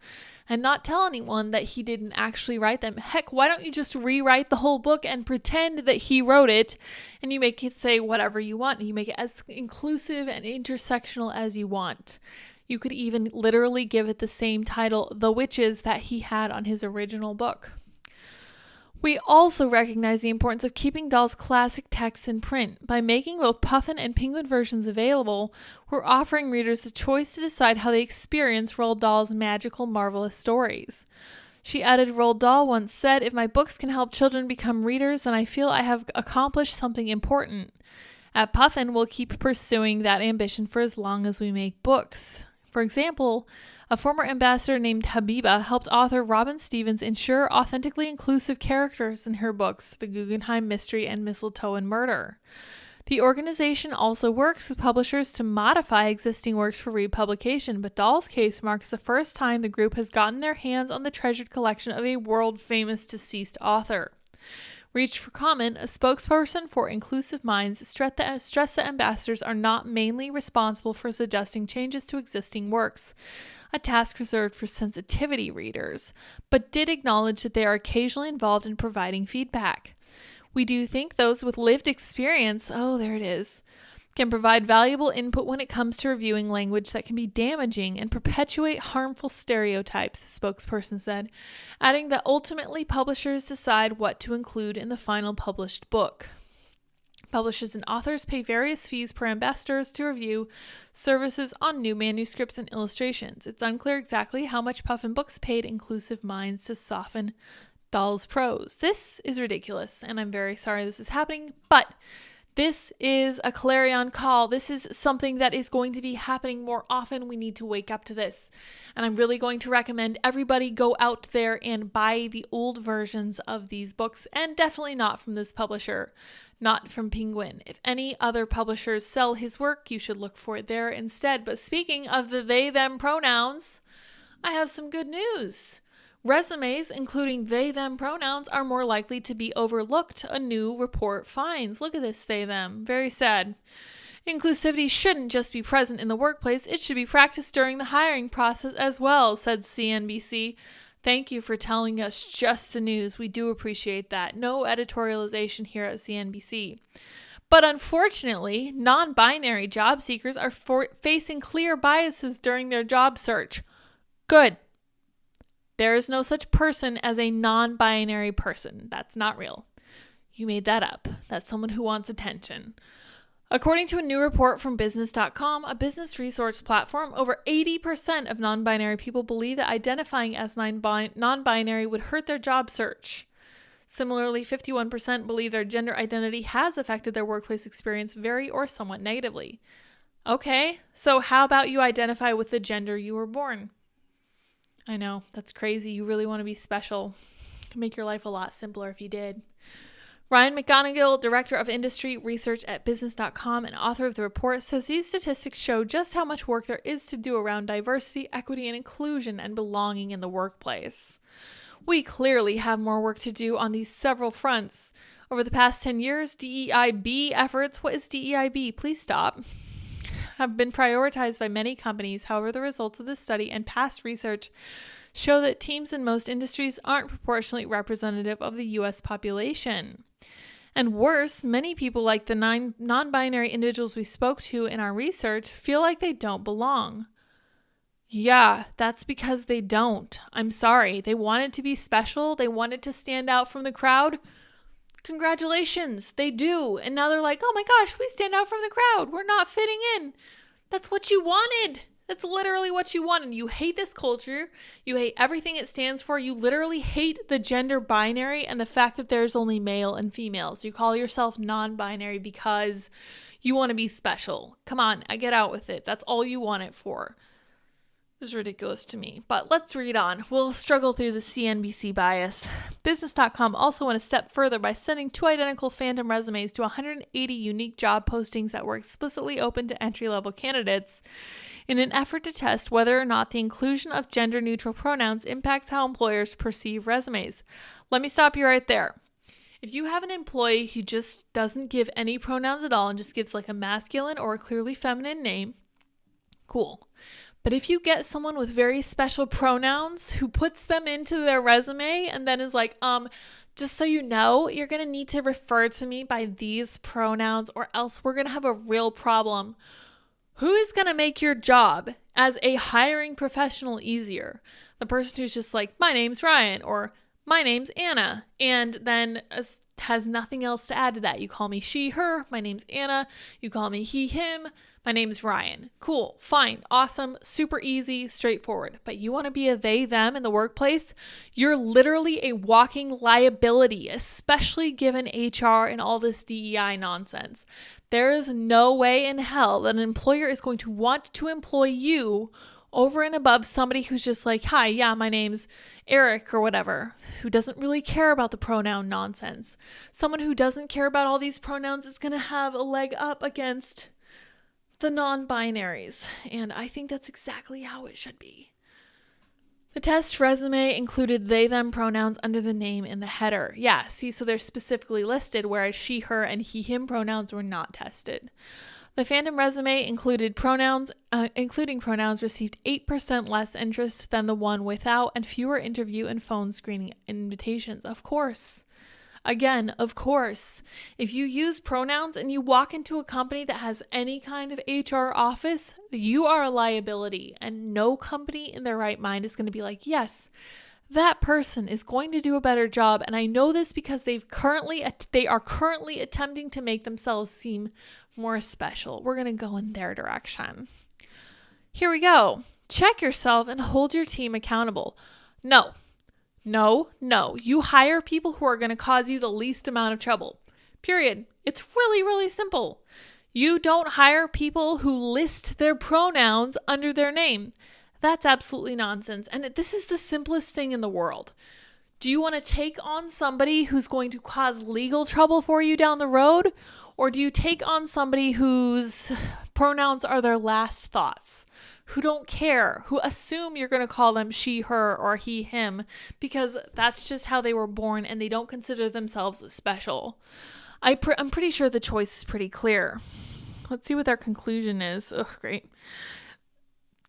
and not tell anyone that he didn't actually write them. Heck, why don't you just rewrite the whole book and pretend that he wrote it, and you make it say whatever you want, and you make it as inclusive and intersectional as you want. You could even literally give it the same title, The Witches, that he had on his original book. We also recognize the importance of keeping Dahl's classic texts in print. By making both Puffin and Penguin versions available, we're offering readers the choice to decide how they experience Roald Dahl's magical, marvelous stories. She added, Roald Dahl once said, "If my books can help children become readers, then I feel I have accomplished something important. At Puffin, we'll keep pursuing that ambition for as long as we make books." For example, a former ambassador named Habiba helped author Robin Stevens ensure authentically inclusive characters in her books, The Guggenheim Mystery and Mistletoe and Murder. The organization also works with publishers to modify existing works for republication, but Dahl's case marks the first time the group has gotten their hands on the treasured collection of a world-famous deceased author. Reached for comment, a spokesperson for Inclusive Minds stressed that ambassadors are not mainly responsible for suggesting changes to existing works, a task reserved for sensitivity readers, but did acknowledge that they are occasionally involved in providing feedback. We do think those with lived experience, can provide valuable input when it comes to reviewing language that can be damaging and perpetuate harmful stereotypes, the spokesperson said, adding that ultimately publishers decide what to include in the final published book. Publishers and authors pay various fees per ambassadors to review services on new manuscripts and illustrations. It's unclear exactly how much Puffin Books paid Inclusive Minds to soften Dahl's prose. This is ridiculous, and I'm very sorry this is happening, but this is a clarion call. This is something that is going to be happening more often. We need to wake up to this. And I'm really going to recommend everybody go out there and buy the old versions of these books, and definitely not from this publisher, not from Penguin. If any other publishers sell his work, you should look for it there instead. But speaking of the they, them pronouns, I have some good news. Resumes, including they, them pronouns, are more likely to be overlooked, a new report finds. Look at this, they, them. Very sad. Inclusivity shouldn't just be present in the workplace, it should be practiced during the hiring process as well, said CNBC. Thank you for telling us just the news. We do appreciate that. No editorialization here at CNBC. But unfortunately, non-binary job seekers are facing clear biases during their job search. Good. There is no such person as a non-binary person. That's not real. You made that up. That's someone who wants attention. According to a new report from business.com, a business resource platform, over 80% of non-binary people believe that identifying as non-binary would hurt their job search. Similarly, 51% believe their gender identity has affected their workplace experience very or somewhat negatively. Okay, so how about you identify with the gender you were born? I know, that's crazy. You really want to be special. It could make your life a lot simpler if you did. Ryan McGonigal, Director of Industry Research at Business.com and author of the report, says these statistics show just how much work there is to do around diversity, equity, and inclusion and belonging in the workplace. We clearly have more work to do on these several fronts. Over the past 10 years, DEIB efforts, what is DEIB? Please stop, have been prioritized by many companies. However, the results of this study and past research show that teams in most industries aren't proportionally representative of the U.S. population. And worse, many people like the non-binary individuals we spoke to in our research feel like they don't belong. Yeah, that's because they don't. I'm sorry. They wanted to be special. They wanted to stand out from the crowd. Congratulations, they do. And now they're like, oh my gosh, we stand out from the crowd. We're not fitting in. That's what you wanted. That's literally what you wanted. You hate this culture. You hate everything it stands for. You literally hate the gender binary and the fact that there's only male and female. So you call yourself non-binary because you want to be special. Come on, I get out with it. That's all you want it for. This is ridiculous to me, but let's read on. We'll struggle through the CNBC bias. Business.com also went a step further by sending 2 identical phantom resumes to 180 unique job postings that were explicitly open to entry-level candidates in an effort to test whether or not the inclusion of gender-neutral pronouns impacts how employers perceive resumes. Let me stop you right there. If you have an employee who just doesn't give any pronouns at all and just gives like a masculine or a clearly feminine name, cool. But if you get someone with very special pronouns who puts them into their resume and then is like, just so you know, you're going to need to refer to me by these pronouns or else we're going to have a real problem. Who is going to make your job as a hiring professional easier? The person who's just like, my name's Ryan or my name's Anna, and then has nothing else to add to that. You call me she, her, my name's Anna. You call me he, him. My name's Ryan. Cool, fine, awesome, super easy, straightforward. But you want to be a they, them in the workplace? You're literally a walking liability, especially given HR and all this DEI nonsense. There is no way in hell that an employer is going to want to employ you over and above somebody who's just like, hi, yeah, my name's Eric or whatever, who doesn't really care about the pronoun nonsense. Someone who doesn't care about all these pronouns is going to have a leg up against the non-binaries, and I think that's exactly how it should be. The test resume included they, them pronouns under the name in the header. Yeah, see, so they're specifically listed, whereas she, her, and he, him pronouns were not tested. The phantom resume including pronouns, received 8% less interest than the one without and fewer interview and phone screening invitations. Of course. Again, of course, if you use pronouns and you walk into a company that has any kind of HR office, you are a liability, and no company in their right mind is going to be like, yes, that person is going to do a better job. And I know this because they are currently attempting to make themselves seem more special. We're going to go in their direction. Here we go. Check yourself and hold your team accountable. No. You hire people who are going to cause you the least amount of trouble. Period. It's really, really simple. You don't hire people who list their pronouns under their name. That's absolutely nonsense. And this is the simplest thing in the world. Do you want to take on somebody who's going to cause legal trouble for you down the road? Or do you take on somebody whose pronouns are their last thoughts? Who don't care, who assume you're going to call them she, her, or he, him, because that's just how they were born and they don't consider themselves special. I'm pretty sure the choice is pretty clear. Let's see what their conclusion is. Oh, great.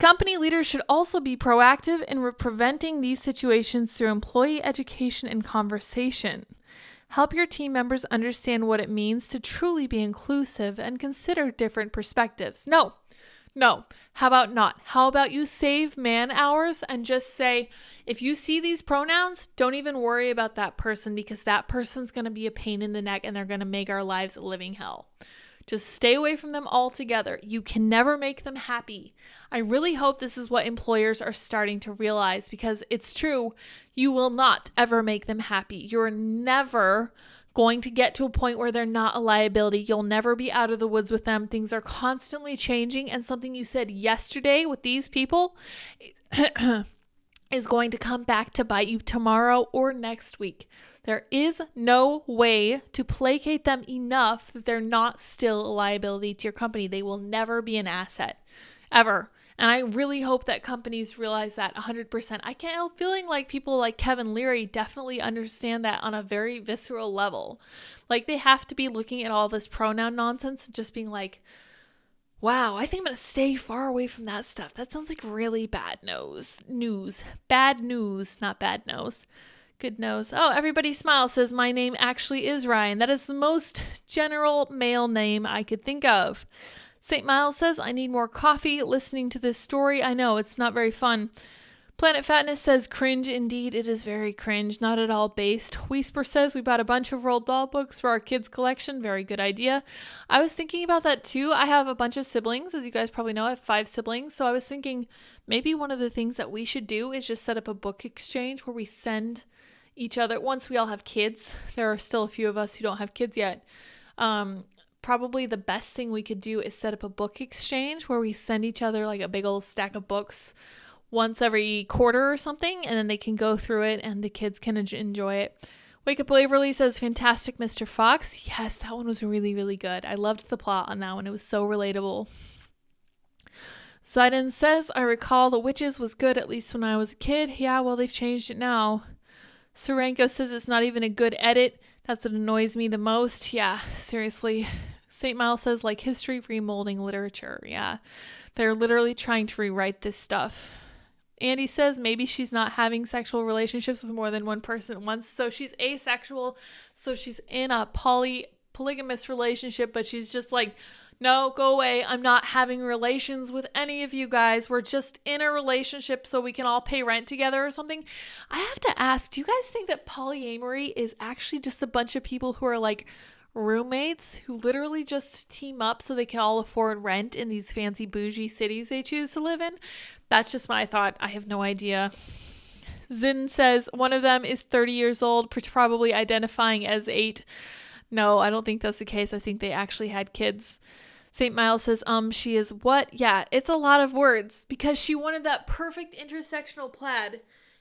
Company leaders should also be proactive in preventing these situations through employee education and conversation. Help your team members understand what it means to truly be inclusive and consider different perspectives. No. How about not? How about you save man hours and just say, if you see these pronouns, don't even worry about that person because that person's going to be a pain in the neck and they're going to make our lives a living hell. Just stay away from them altogether. You can never make them happy. I really hope this is what employers are starting to realize because it's true. You will not ever make them happy. You're never going to get to a point where they're not a liability. You'll never be out of the woods with them. Things are constantly changing, and something you said yesterday with these people is going to come back to bite you tomorrow or next week. There is no way to placate them enough that they're not still a liability to your company. They will never be an asset, ever. And I really hope that companies realize that 100%. I can't help feeling like people like Kevin Leary definitely understand that on a very visceral level. Like they have to be looking at all this pronoun nonsense and just being like, wow, I think I'm going to stay far away from that stuff. That sounds like really bad news. Bad news, not bad nose. Good nose. Oh, everybody smile says my name actually is Ryan. That is the most general male name I could think of. St. Miles says, I need more coffee listening to this story. I know, it's not very fun. Planet Fatness says, cringe indeed. It is very cringe, not at all based. Whisper says, we bought a bunch of Roald Dahl books for our kids' collection. Very good idea. I was thinking about that too. I have a bunch of siblings. As you guys probably know, I have 5 siblings. So I was thinking maybe one of the things that we should do is just set up a book exchange where we send each other, once we all have kids. There are still a few of us who don't have kids yet. Probably the best thing we could do is set up a book exchange where we send each other like a big old stack of books once every quarter or something, and then they can go through it and the kids can enjoy it. Wake Up Waverly says, fantastic, Mr. Fox. Yes, that one was really, really good. I loved the plot on that one. It was so relatable. Zidane says, I recall The Witches was good, at least when I was a kid. Yeah, well, they've changed it now. Serenko says it's not even a good edit. That's what annoys me the most. Yeah, seriously. St. Miles says, like history remolding literature. Yeah, they're literally trying to rewrite this stuff. Andy says maybe she's not having sexual relationships with more than one person at once. So she's asexual. So she's in a polygamous relationship, but she's just like, no, go away. I'm not having relations with any of you guys. We're just in a relationship so we can all pay rent together or something. I have to ask, do you guys think that polyamory is actually just a bunch of people who are like roommates who literally just team up so they can all afford rent in these fancy bougie cities they choose to live in? That's just my thought. I have no idea. Zin says one of them is 30 years old, probably identifying as 8. No, I don't think that's the case. I think they actually had kids. St. Miles says, she is what? Yeah, it's a lot of words because she wanted that perfect intersectional plaid.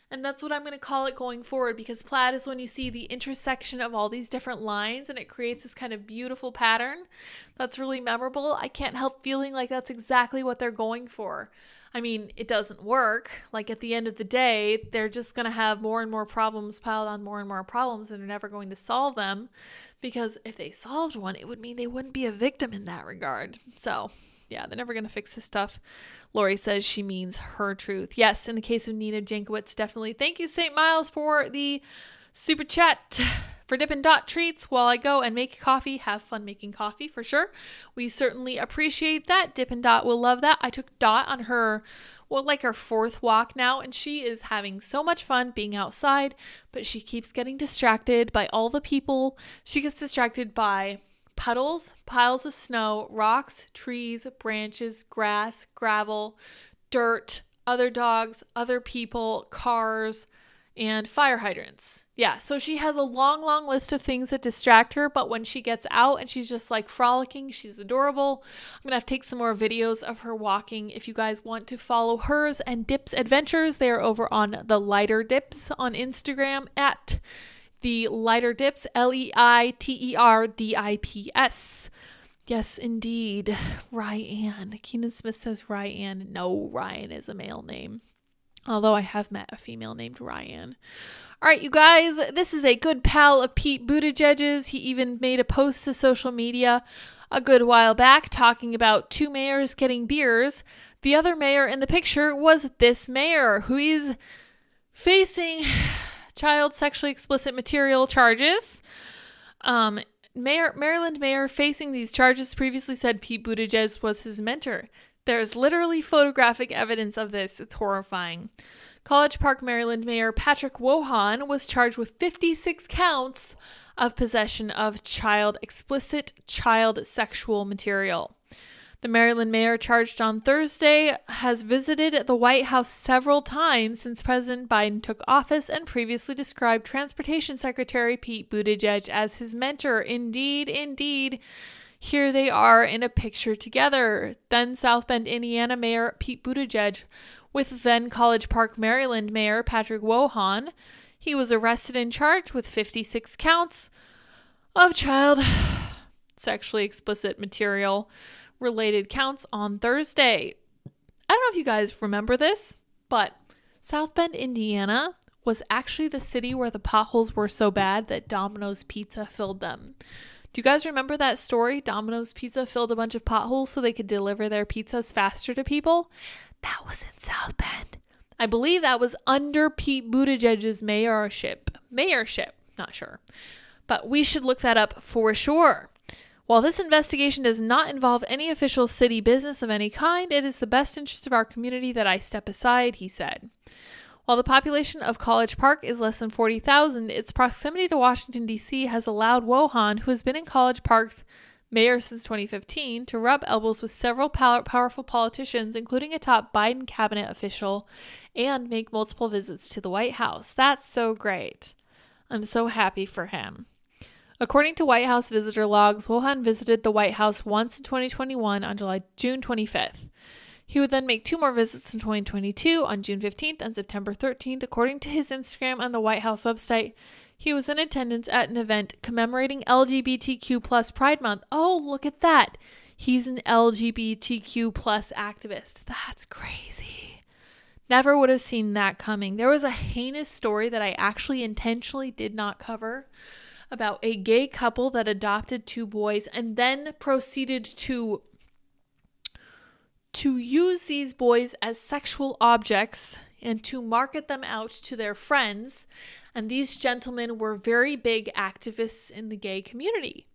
And that's what I'm going to call it going forward, because plaid is when you see the intersection of all these different lines and it creates this kind of beautiful pattern that's really memorable. I can't help feeling like that's exactly what they're going for. I mean, it doesn't work. Like at the end of the day, they're just going to have more and more problems piled on more and more problems, and they're never going to solve them, because if they solved one, it would mean they wouldn't be a victim in that regard. So yeah, they're never going to fix this stuff. Lori says she means her truth. Yes, in the case of Nina Jankowicz, definitely. Thank you, St. Miles, for the super chat. For Dippin' Dot treats while I go and make coffee. Have fun making coffee, for sure. We certainly appreciate that. Dippin' Dot will love that. I took Dot on her, like her 4th walk now, and she is having so much fun being outside, but she keeps getting distracted by all the people. She gets distracted by puddles, piles of snow, rocks, trees, branches, grass, gravel, dirt, other dogs, other people, cars, and fire hydrants. Yeah, so she has a long, long list of things that distract her, but when she gets out and she's just like frolicking, she's adorable. I'm gonna have to take some more videos of her walking. If you guys want to follow hers and Dips Adventures, they are over on the Lighter Dips on Instagram at the Lighter Dips, LEITERDIPS. Yes, indeed. Ryan. Keenan Smith says Ryan. No, Ryan is a male name. Although I have met a female named Ryan. All right, you guys, this is a good pal of Pete Buttigieg's. He even made a post to social media a good while back talking about 2 mayors getting beers. The other mayor in the picture was this mayor, who is facing child sexually explicit material charges. Maryland mayor facing these charges previously said Pete Buttigieg was his mentor. There's literally photographic evidence of this. It's horrifying. College Park, Maryland Mayor Patrick Wohan was charged with 56 counts of possession of explicit child sexual material. The Maryland mayor, charged on Thursday, has visited the White House several times since President Biden took office and previously described Transportation Secretary Pete Buttigieg as his mentor. Indeed, indeed. Here they are in a picture together. Then South Bend, Indiana Mayor Pete Buttigieg with then College Park, Maryland Mayor Patrick Wohan. He was arrested and charged with 56 counts of child sexually explicit material related counts on Thursday. I don't know if you guys remember this, but South Bend, Indiana was actually the city where the potholes were so bad that Domino's Pizza filled them. Do you guys remember that story? Domino's Pizza filled a bunch of potholes so they could deliver their pizzas faster to people. That was in South Bend. I believe that was under Pete Buttigieg's mayorship. Not sure. But we should look that up for sure. While this investigation does not involve any official city business of any kind, it is the best interest of our community that I step aside, he said. While the population of College Park is less than 40,000, its proximity to Washington, D.C. has allowed Wohan, who has been in College Park's mayor since 2015, to rub elbows with several powerful politicians, including a top Biden cabinet official, and make multiple visits to the White House. That's so great. I'm so happy for him. According to White House visitor logs, Wohan visited the White House once in 2021 on June 25th. He would then make 2 more visits in 2022 on June 15th and September 13th. According to his Instagram and the White House website, he was in attendance at an event commemorating LGBTQ plus Pride Month. Oh, look at that. He's an LGBTQ plus activist. That's crazy. Never would have seen that coming. There was a heinous story that I actually intentionally did not cover about a gay couple that adopted 2 boys and then proceeded to use these boys as sexual objects and to market them out to their friends. And these gentlemen were very big activists in the gay community.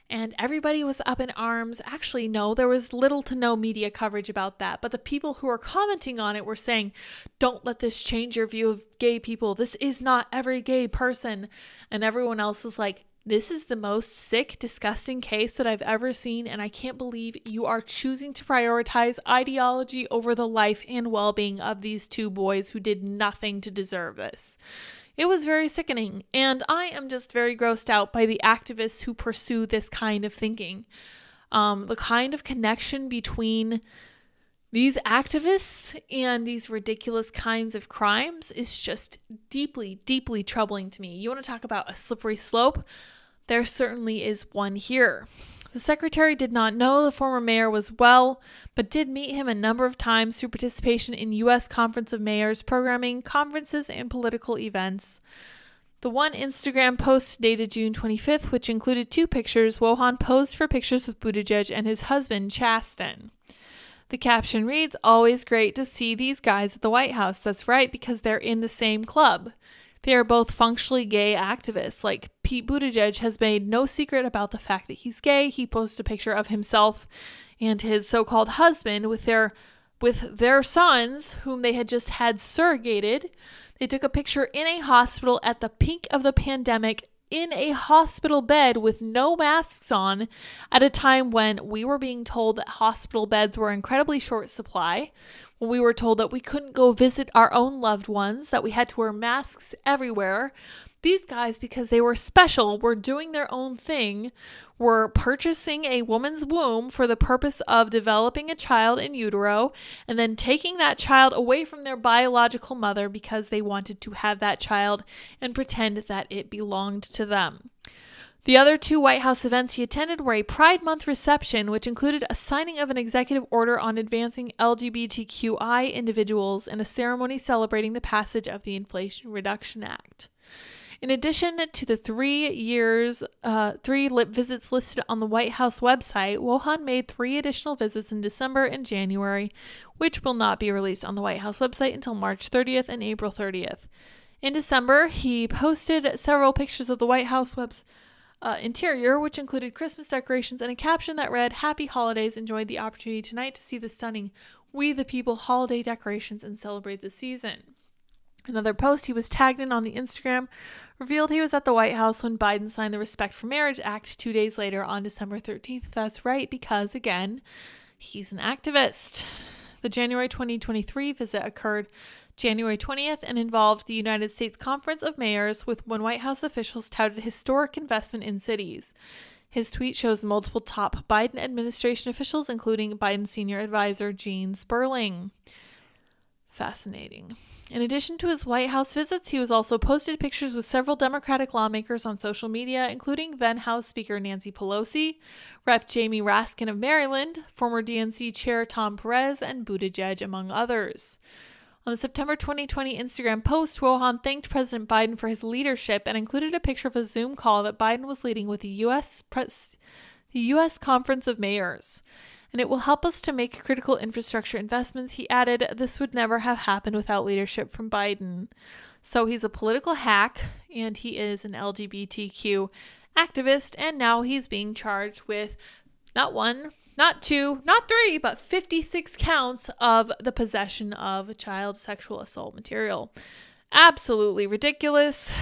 And everybody was up in arms. Actually, no, there was little to no media coverage about that. But the people who were commenting on it were saying, don't let this change your view of gay people. This is not every gay person. And everyone else was like, this is the most sick, disgusting case that I've ever seen, and I can't believe you are choosing to prioritize ideology over the life and well-being of these 2 boys who did nothing to deserve this. It was very sickening, and I am just very grossed out by the activists who pursue this kind of thinking. The kind of connection between these activists and these ridiculous kinds of crimes is just deeply, deeply troubling to me. You want to talk about a slippery slope? There certainly is one here. The secretary did not know the former mayor was well, but did meet him a number of times through participation in U.S. Conference of Mayors programming, conferences, and political events. The one Instagram post dated June 25th, which included 2 pictures, Wohan posed for pictures with Buttigieg and his husband, Chasten. The caption reads, always great to see these guys at the White House. That's right, because they're in the same club. They are both functionally gay activists. Like Pete Buttigieg has made no secret about the fact that he's gay. He posted a picture of himself and his so-called husband with their sons, whom they had just had surrogated. They took a picture in a hospital at the peak of the pandemic, in a hospital bed with no masks on, at a time when we were being told that hospital beds were incredibly short supply, when we were told that we couldn't go visit our own loved ones, that we had to wear masks everywhere. These guys, because they were special, were doing their own thing, were purchasing a woman's womb for the purpose of developing a child in utero, and then taking that child away from their biological mother because they wanted to have that child and pretend that it belonged to them. The other 2 White House events he attended were a Pride Month reception, which included a signing of an executive order on advancing LGBTQI individuals, and a ceremony celebrating the passage of the Inflation Reduction Act. In addition to the 3 visits listed on the White House website, Wohan made 3 additional visits in December and January, which will not be released on the White House website until March 30th and April 30th. In December, he posted several pictures of the White House interior, which included Christmas decorations and a caption that read, "Happy Holidays, enjoyed the opportunity tonight to see the stunning We the People holiday decorations and celebrate the season." Another post he was tagged in on the Instagram revealed he was at the White House when Biden signed the Respect for Marriage Act 2 days later on December 13th. That's right, because again, he's an activist. The January 2023 visit occurred January 20th and involved the United States Conference of Mayors, with when White House officials touted historic investment in cities. His tweet shows multiple top Biden administration officials, including Biden's senior advisor, Gene Sperling. Fascinating. In addition to his White House visits, he was also posted pictures with several Democratic lawmakers on social media, including then House Speaker Nancy Pelosi, Rep. Jamie Raskin of Maryland, former DNC Chair Tom Perez, and Buttigieg, among others. On the September 2020 Instagram post, Wohan thanked President Biden for his leadership and included a picture of a Zoom call that Biden was leading with the U.S. Conference of Mayors. And it will help us to make critical infrastructure investments. He added, this would never have happened without leadership from Biden. So he's a political hack, and he is an LGBTQ activist, and now he's being charged with not 1, not 2, not 3, but 56 counts of the possession of child sexual assault material. Absolutely ridiculous.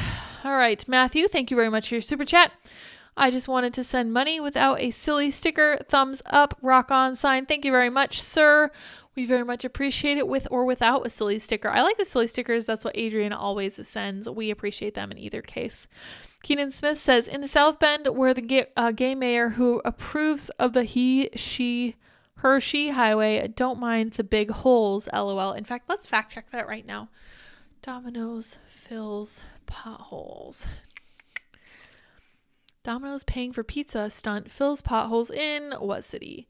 All right, Matthew, thank you very much for your super chat. I just wanted to send money without a silly sticker, thumbs up, rock on sign. Thank you very much, sir. We very much appreciate it, with or without a silly sticker. I like the silly stickers. That's what Adrian always sends. We appreciate them in either case. Keenan Smith says, in the South Bend, where the gay mayor who approves of the he, she, Hershey Highway. Don't mind the big holes, LOL. In fact, let's fact check that right now. Domino's fills potholes. Domino's paying for pizza stunt fills potholes in what city?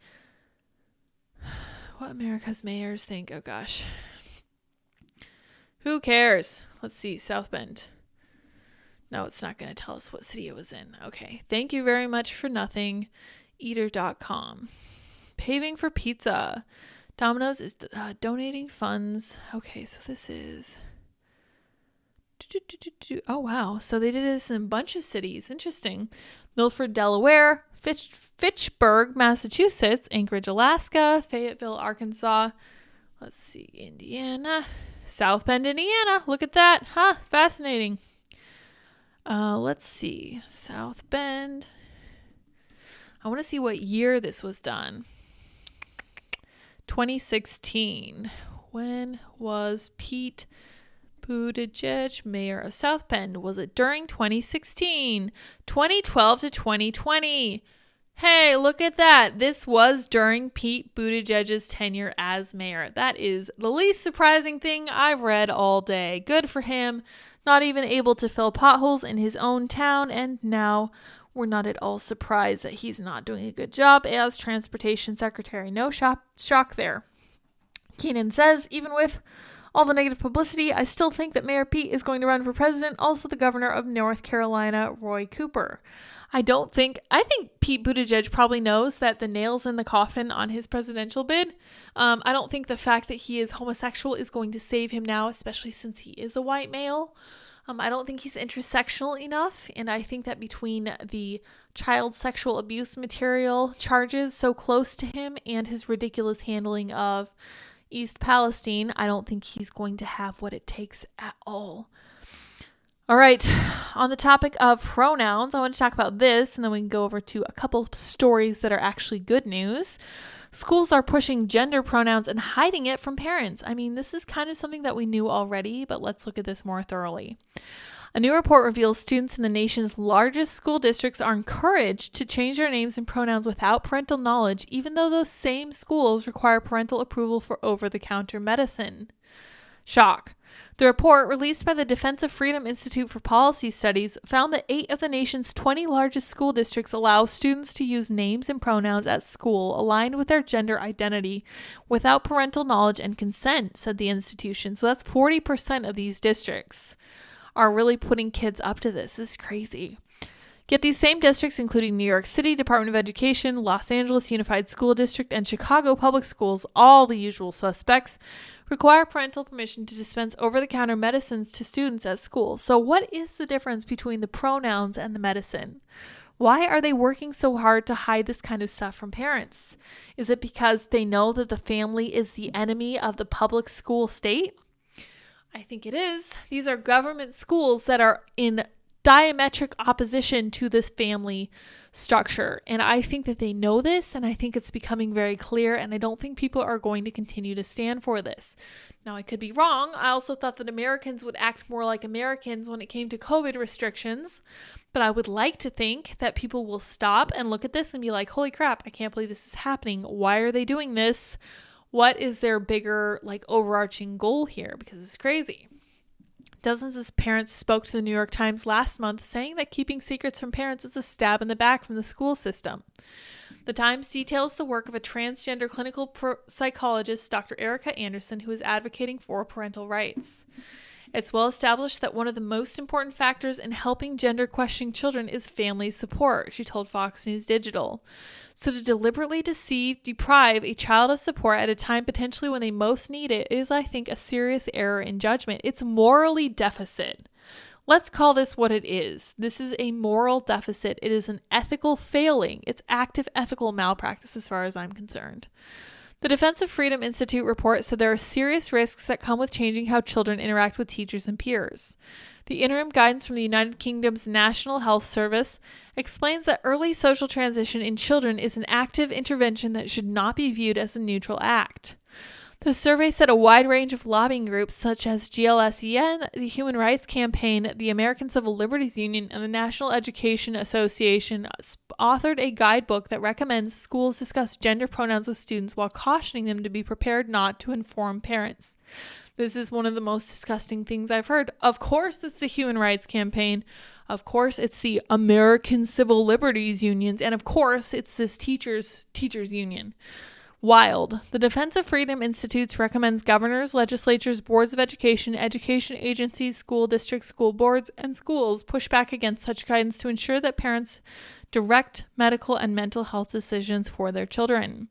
What America's mayors think. Oh gosh. Who cares? Let's see. South Bend. No, it's not going to tell us what city it was in. Okay. Thank you very much for nothing. Eater.com. Paving for pizza. Domino's is donating funds. Okay, so this is... Oh, wow. So they did this in a bunch of cities. Interesting. Milford, Delaware, Fitchburg, Massachusetts, Anchorage, Alaska, Fayetteville, Arkansas. Let's see, Indiana, South Bend, Indiana. Look at that. Huh, fascinating. Let's see, South Bend. I want to see what year this was done. 2016. When was Pete Buttigieg mayor of South Bend? Was it during 2016? 2012 to 2020. Hey, look at that. This was during Pete Buttigieg's tenure as mayor. That is the least surprising thing I've read all day. Good for him. Not even able to fill potholes in his own town, and now we're not at all surprised that he's not doing a good job as transportation secretary. No shock there. Keenan says, even with all the negative publicity, I still think that Mayor Pete is going to run for president. Also the governor of North Carolina, Roy Cooper. I think Pete Buttigieg probably knows that the nail's in the coffin on his presidential bid. I don't think the fact that he is homosexual is going to save him now, especially since he is a white male. I don't think he's intersectional enough, and I think that between the child sexual abuse material charges so close to him and his ridiculous handling of East Palestine, I don't think he's going to have what it takes at all. All right, on the topic of pronouns, I want to talk about this, and then we can go over to a couple stories that are actually good news. Schools are pushing gender pronouns and hiding it from parents. I mean, this is kind of something that we knew already, but let's look at this more thoroughly. A new report reveals students in the nation's largest school districts are encouraged to change their names and pronouns without parental knowledge, even though those same schools require parental approval for over-the-counter medicine. Shock. The report, released by the Defense of Freedom Institute for Policy Studies, found that 8 of the nation's 20 largest school districts allow students to use names and pronouns at school aligned with their gender identity without parental knowledge and consent, said the institution. So that's 40% of these districts are really putting kids up to this. This is crazy. Yet these same districts, including New York City Department of Education, Los Angeles Unified School District, and Chicago Public Schools, all the usual suspects, require parental permission to dispense over-the-counter medicines to students at school. So what is the difference between the pronouns and the medicine? Why are they working so hard to hide this kind of stuff from parents? Is it because they know that the family is the enemy of the public school state? I think it is. These are government schools that are in diametric opposition to this family structure. And I think that they know this, and I think it's becoming very clear, and I don't think people are going to continue to stand for this. Now, I could be wrong. I also thought that Americans would act more like Americans when it came to COVID restrictions, but I would like to think that people will stop and look at this and be like, holy crap, I can't believe this is happening. Why are they doing this? What is their bigger, overarching goal here? Because it's crazy. Dozens of parents spoke to the New York Times last month, saying that keeping secrets from parents is a stab in the back from the school system. The Times details the work of a transgender clinical psychologist, Dr. Erica Anderson, who is advocating for parental rights. It's well established that one of the most important factors in helping gender-questioning children is family support, she told Fox News Digital. So to deliberately deprive a child of support at a time potentially when they most need it is, I think, a serious error in judgment. It's morally deficit. Let's call this what it is. This is a moral deficit. It is an ethical failing. It's active ethical malpractice as far as I'm concerned. The Defense of Freedom Institute report said there are serious risks that come with changing how children interact with teachers and peers. The interim guidance from the United Kingdom's National Health Service explains that early social transition in children is an active intervention that should not be viewed as a neutral act. The survey said a wide range of lobbying groups such as GLSEN, the Human Rights Campaign, the American Civil Liberties Union, and the National Education Association authored a guidebook that recommends schools discuss gender pronouns with students while cautioning them to be prepared not to inform parents. This is one of the most disgusting things I've heard. Of course, it's the Human Rights Campaign. Of course, it's the American Civil Liberties Unions. And of course, it's this teachers union. Wild. The Defense of Freedom Institutes recommends governors, legislatures, boards of education, education agencies, school districts, school boards, and schools push back against such guidance to ensure that parents direct medical and mental health decisions for their children.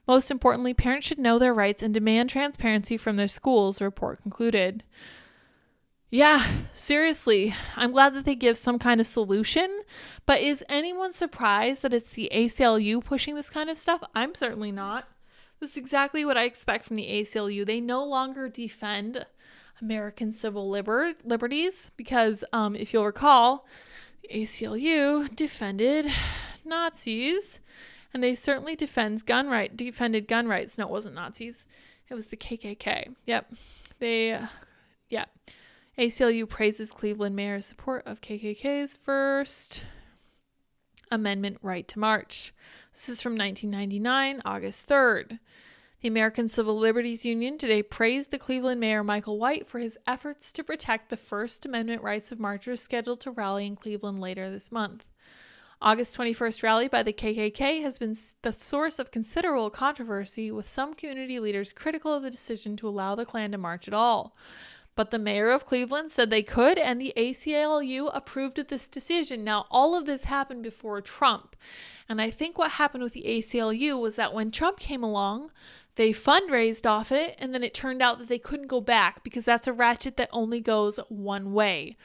Most importantly, parents should know their rights and demand transparency from their schools, the report concluded. Yeah, seriously, I'm glad that they give some kind of solution, but is anyone surprised that it's the ACLU pushing this kind of stuff? I'm certainly not. This is exactly what I expect from the ACLU. They no longer defend American civil liberties because, if you'll recall, the ACLU defended Nazis, and they certainly defended gun rights. No, it wasn't Nazis. It was the KKK. Yep. ACLU praises Cleveland mayor's support of KKK's First Amendment right to march. This is from 1999, August 3rd. The American Civil Liberties Union today praised the Cleveland mayor Michael White for his efforts to protect the First Amendment rights of marchers scheduled to rally in Cleveland later this month. August 21st rally by the KKK has been the source of considerable controversy, with some community leaders critical of the decision to allow the Klan to march at all. But the mayor of Cleveland said they could, and the ACLU approved of this decision. Now, all of this happened before Trump. And I think what happened with the ACLU was that when Trump came along, they fundraised off it, and then it turned out that they couldn't go back because that's a ratchet that only goes one way.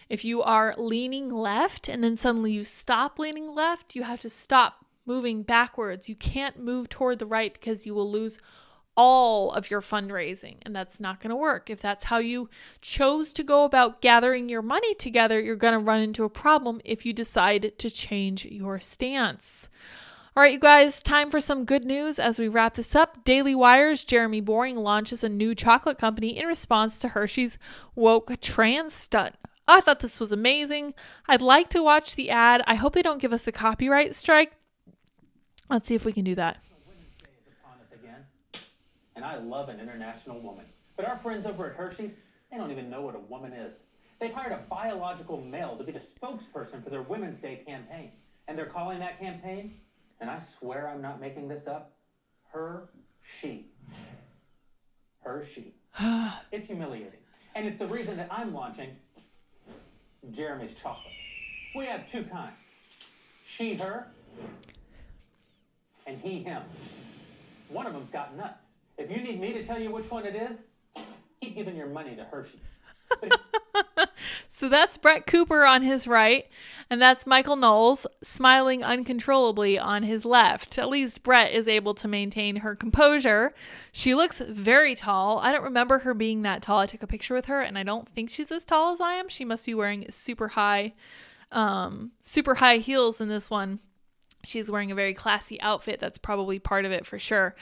If you are leaning left and then suddenly you stop leaning left, you have to stop moving backwards. You can't move toward the right because you will lose all of your fundraising, and that's not going to work. If that's how you chose to go about gathering your money together, you're going to run into a problem if you decide to change your stance. All right, you guys, time for some good news as we wrap this up. Daily Wire's Jeremy Boring launches a new chocolate company in response to Hershey's woke trans stunt. I thought this was amazing. I'd like to watch the ad. I hope they don't give us a copyright strike. Let's see if we can do that. And I love an international woman. But our friends over at Hershey's, they don't even know what a woman is. They've hired a biological male to be the spokesperson for their Women's Day campaign. And they're calling that campaign, and I swear I'm not making this up, Hershey. Hershey. It's humiliating. And it's the reason that I'm launching Jeremy's chocolate. We have two kinds. She, her, and he, him. One of them's got nuts. If you need me to tell you which one it is, keep giving your money to Hershey's. So that's Brett Cooper on his right, and that's Michael Knowles smiling uncontrollably on his left. At least Brett is able to maintain her composure. She looks very tall. I don't remember her being that tall. I took a picture with her, and I don't think she's as tall as I am. She must be wearing super high heels in this one. She's wearing a very classy outfit. That's probably part of it for sure.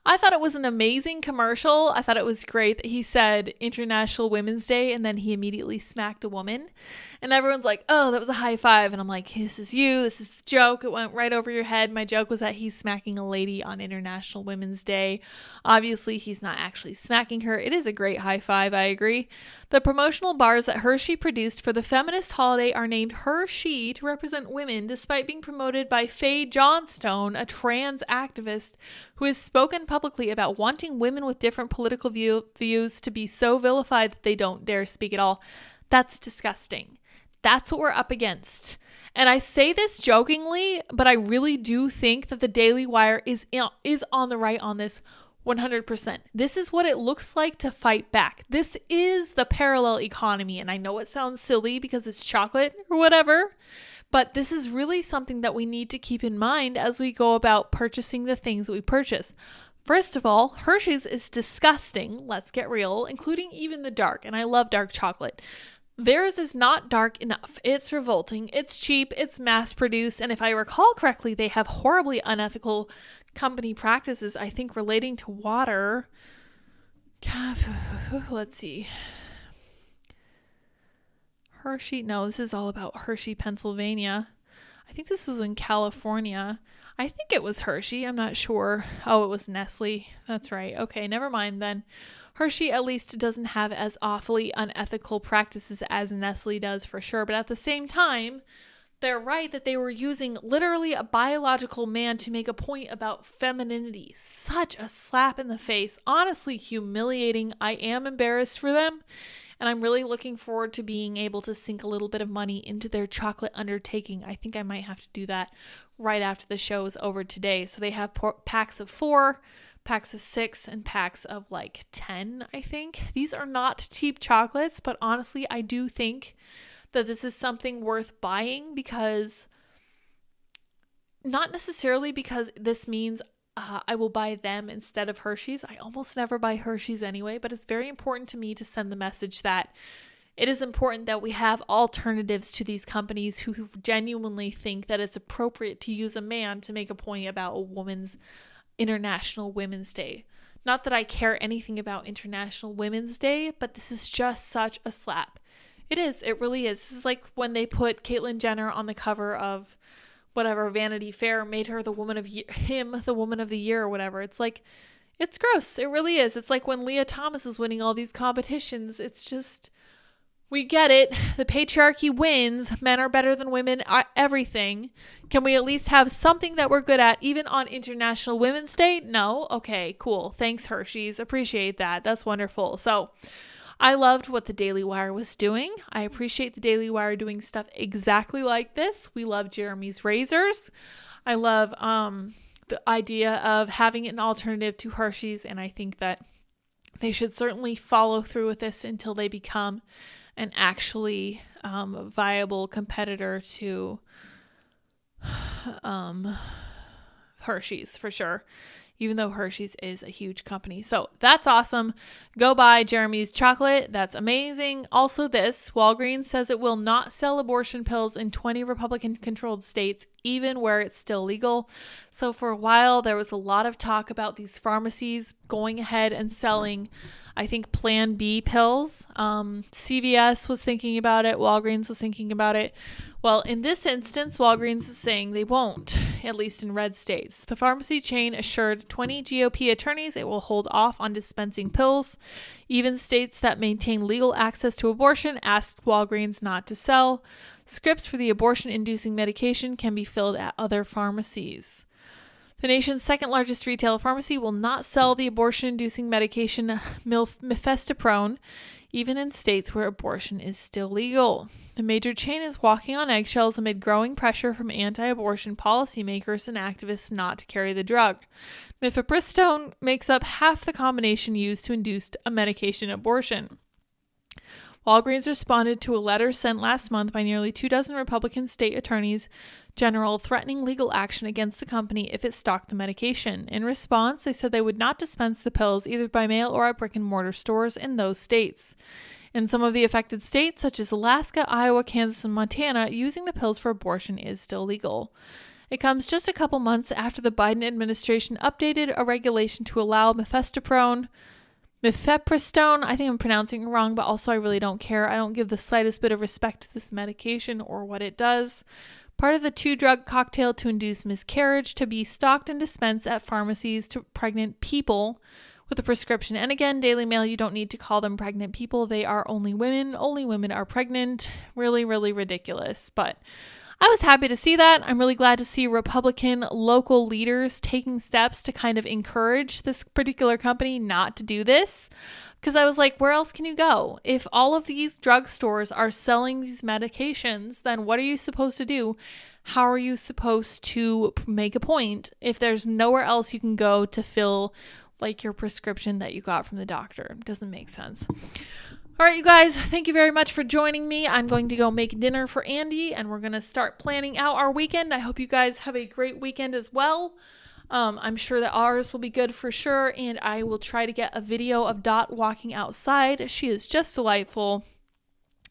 I thought it was an amazing commercial. I thought it was great that he said International Women's Day and then he immediately smacked a woman. And everyone's like, oh, that was a high five. And I'm like, this is you. This is the joke. It went right over your head. My joke was that he's smacking a lady on International Women's Day. Obviously, he's not actually smacking her. It is a great high five. I agree. The promotional bars that Hershey produced for the feminist holiday are named Hershey to represent women, despite being promoted by Faye Johnstone, a trans activist who has spoken publicly about wanting women with different political views to be so vilified that they don't dare speak at all. That's disgusting. That's what we're up against. And I say this jokingly, but I really do think that the Daily Wire is on the right on this 100%. This is what it looks like to fight back. This is the parallel economy. And I know it sounds silly because it's chocolate or whatever, but this is really something that we need to keep in mind as we go about purchasing the things that we purchase. First of all, Hershey's is disgusting. Let's get real, including even the dark. And I love dark chocolate. Theirs is not dark enough. It's revolting. It's cheap. It's mass produced. And if I recall correctly, they have horribly unethical company practices, I think, relating to water. Let's see. Hershey. No, this is all about Hershey, Pennsylvania. I think this was in California. I think it was Hershey. I'm not sure. Oh, it was Nestle. That's right. Okay, never mind then. Hershey at least doesn't have as awfully unethical practices as Nestle does for sure. But at the same time, they're right that they were using literally a biological man to make a point about femininity. Such a slap in the face. Honestly, humiliating. I am embarrassed for them. And I'm really looking forward to being able to sink a little bit of money into their chocolate undertaking. I think I might have to do that right after the show is over today. So they have packs of 4, packs of 6, and packs of like 10, I think. These are not cheap chocolates, but honestly, I do think that this is something worth buying because not necessarily because this means I will buy them instead of Hershey's. I almost never buy Hershey's anyway, but it's very important to me to send the message that it is important that we have alternatives to these companies who genuinely think that it's appropriate to use a man to make a point about a woman's International Women's Day. Not that I care anything about International Women's Day, but this is just such a slap. It is. It really is. This is like when they put Caitlyn Jenner on the cover of whatever Vanity Fair, made her the woman of the woman of the year or whatever. It's like, it's gross. It really is. It's like when Leah Thomas is winning all these competitions. It's just, we get it. The patriarchy wins. Men are better than women. Everything. Can we at least have something that we're good at, even on International Women's Day? No? Okay, cool. Thanks, Hershey's. Appreciate that. That's wonderful. So I loved what the Daily Wire was doing. I appreciate the Daily Wire doing stuff exactly like this. We love Jeremy's razors. I love the idea of having an alternative to Hershey's, and I think that they should certainly follow through with this until they become an actually viable competitor to Hershey's for sure. Even though Hershey's is a huge company. So that's awesome. Go buy Jeremy's chocolate. That's amazing. Also this, Walgreens says it will not sell abortion pills in 20 Republican-controlled states, even where it's still legal. So for a while, there was a lot of talk about these pharmacies going ahead and selling, I think, Plan B pills. CVS was thinking about it. Walgreens was thinking about it. Well, in this instance, Walgreens is saying they won't, at least in red states. The pharmacy chain assured 20 GOP attorneys it will hold off on dispensing pills. Even states that maintain legal access to abortion asked Walgreens not to sell. Scripts for the abortion-inducing medication can be filled at other pharmacies. The nation's second largest retail pharmacy will not sell the abortion-inducing medication mifepristone, even in states where abortion is still legal. The major chain is walking on eggshells amid growing pressure from anti-abortion policymakers and activists not to carry the drug. Mifepristone makes up half the combination used to induce a medication abortion. Walgreens responded to a letter sent last month by nearly 24 Republican state attorneys general threatening legal action against the company if it stocked the medication. In response, they said they would not dispense the pills either by mail or at brick-and-mortar stores in those states. In some of the affected states, such as Alaska, Iowa, Kansas, and Montana, using the pills for abortion is still legal. It comes just a couple months after the Biden administration updated a regulation to allow mifepristone, I think I'm pronouncing it wrong, but also I really don't care. I don't give the slightest bit of respect to this medication or what it does. Part of the 2-drug cocktail to induce miscarriage to be stocked and dispensed at pharmacies to pregnant people with a prescription. And again, Daily Mail, you don't need to call them pregnant people. They are only women. Only women are pregnant. Really, really ridiculous. But I was happy to see that. I'm really glad to see Republican local leaders taking steps to kind of encourage this particular company not to do this. Because I was like, where else can you go? If all of these drugstores are selling these medications, then what are you supposed to do? How are you supposed to make a point if there's nowhere else you can go to fill like your prescription that you got from the doctor? It doesn't make sense. All right, you guys, thank you very much for joining me. I'm going to go make dinner for Andy, and we're going to start planning out our weekend. I hope you guys have a great weekend as well. I'm sure that ours will be good for sure, and I will try to get a video of Dot walking outside. She is just delightful.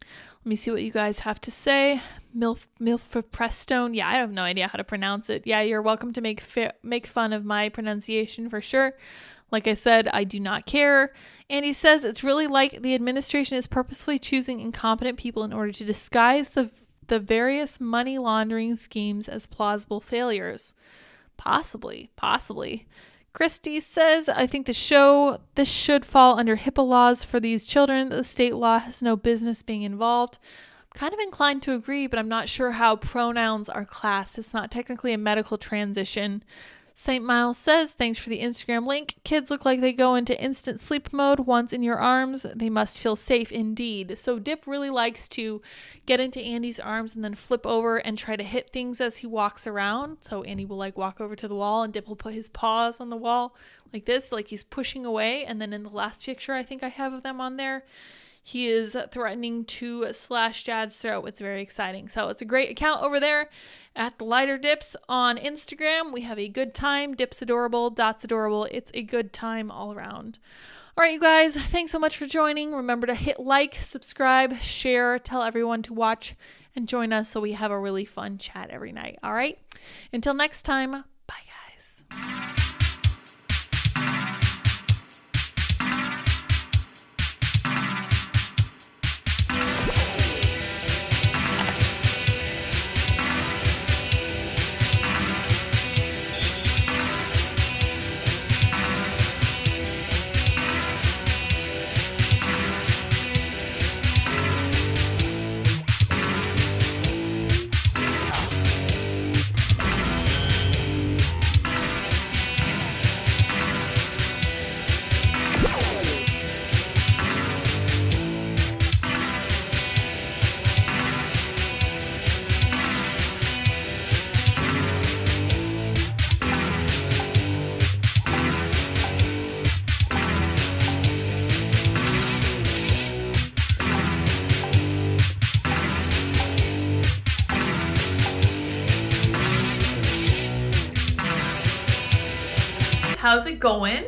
Let me see what you guys have to say. Mifepristone. Yeah, I have no idea how to pronounce it. Yeah, you're welcome to make fun of my pronunciation for sure. Like I said, I do not care. And he says it's really like the administration is purposefully choosing incompetent people in order to disguise the various money laundering schemes as plausible failures. Possibly. Christy says, I think this should fall under HIPAA laws for these children. The state law has no business being involved. I'm kind of inclined to agree, but I'm not sure how pronouns are classed. It's not technically a medical transition. St. Miles says, thanks for the Instagram link. Kids look like they go into instant sleep mode once in your arms. They must feel safe indeed. So Dip really likes to get into Andy's arms and then flip over and try to hit things as he walks around. So Andy will like walk over to the wall and Dip will put his paws on the wall like this, like he's pushing away. And then in the last picture I think I have of them on there, he is threatening to slash Dad's throat. It's very exciting. So it's a great account over there at the Lighter Dips on Instagram. We have a good time. Dips adorable, Dots adorable. It's a good time all around. All right, you guys, thanks so much for joining. Remember to hit like, subscribe, share, tell everyone to watch and join us so we have a really fun chat every night. All right, until next time, bye guys. How's it going?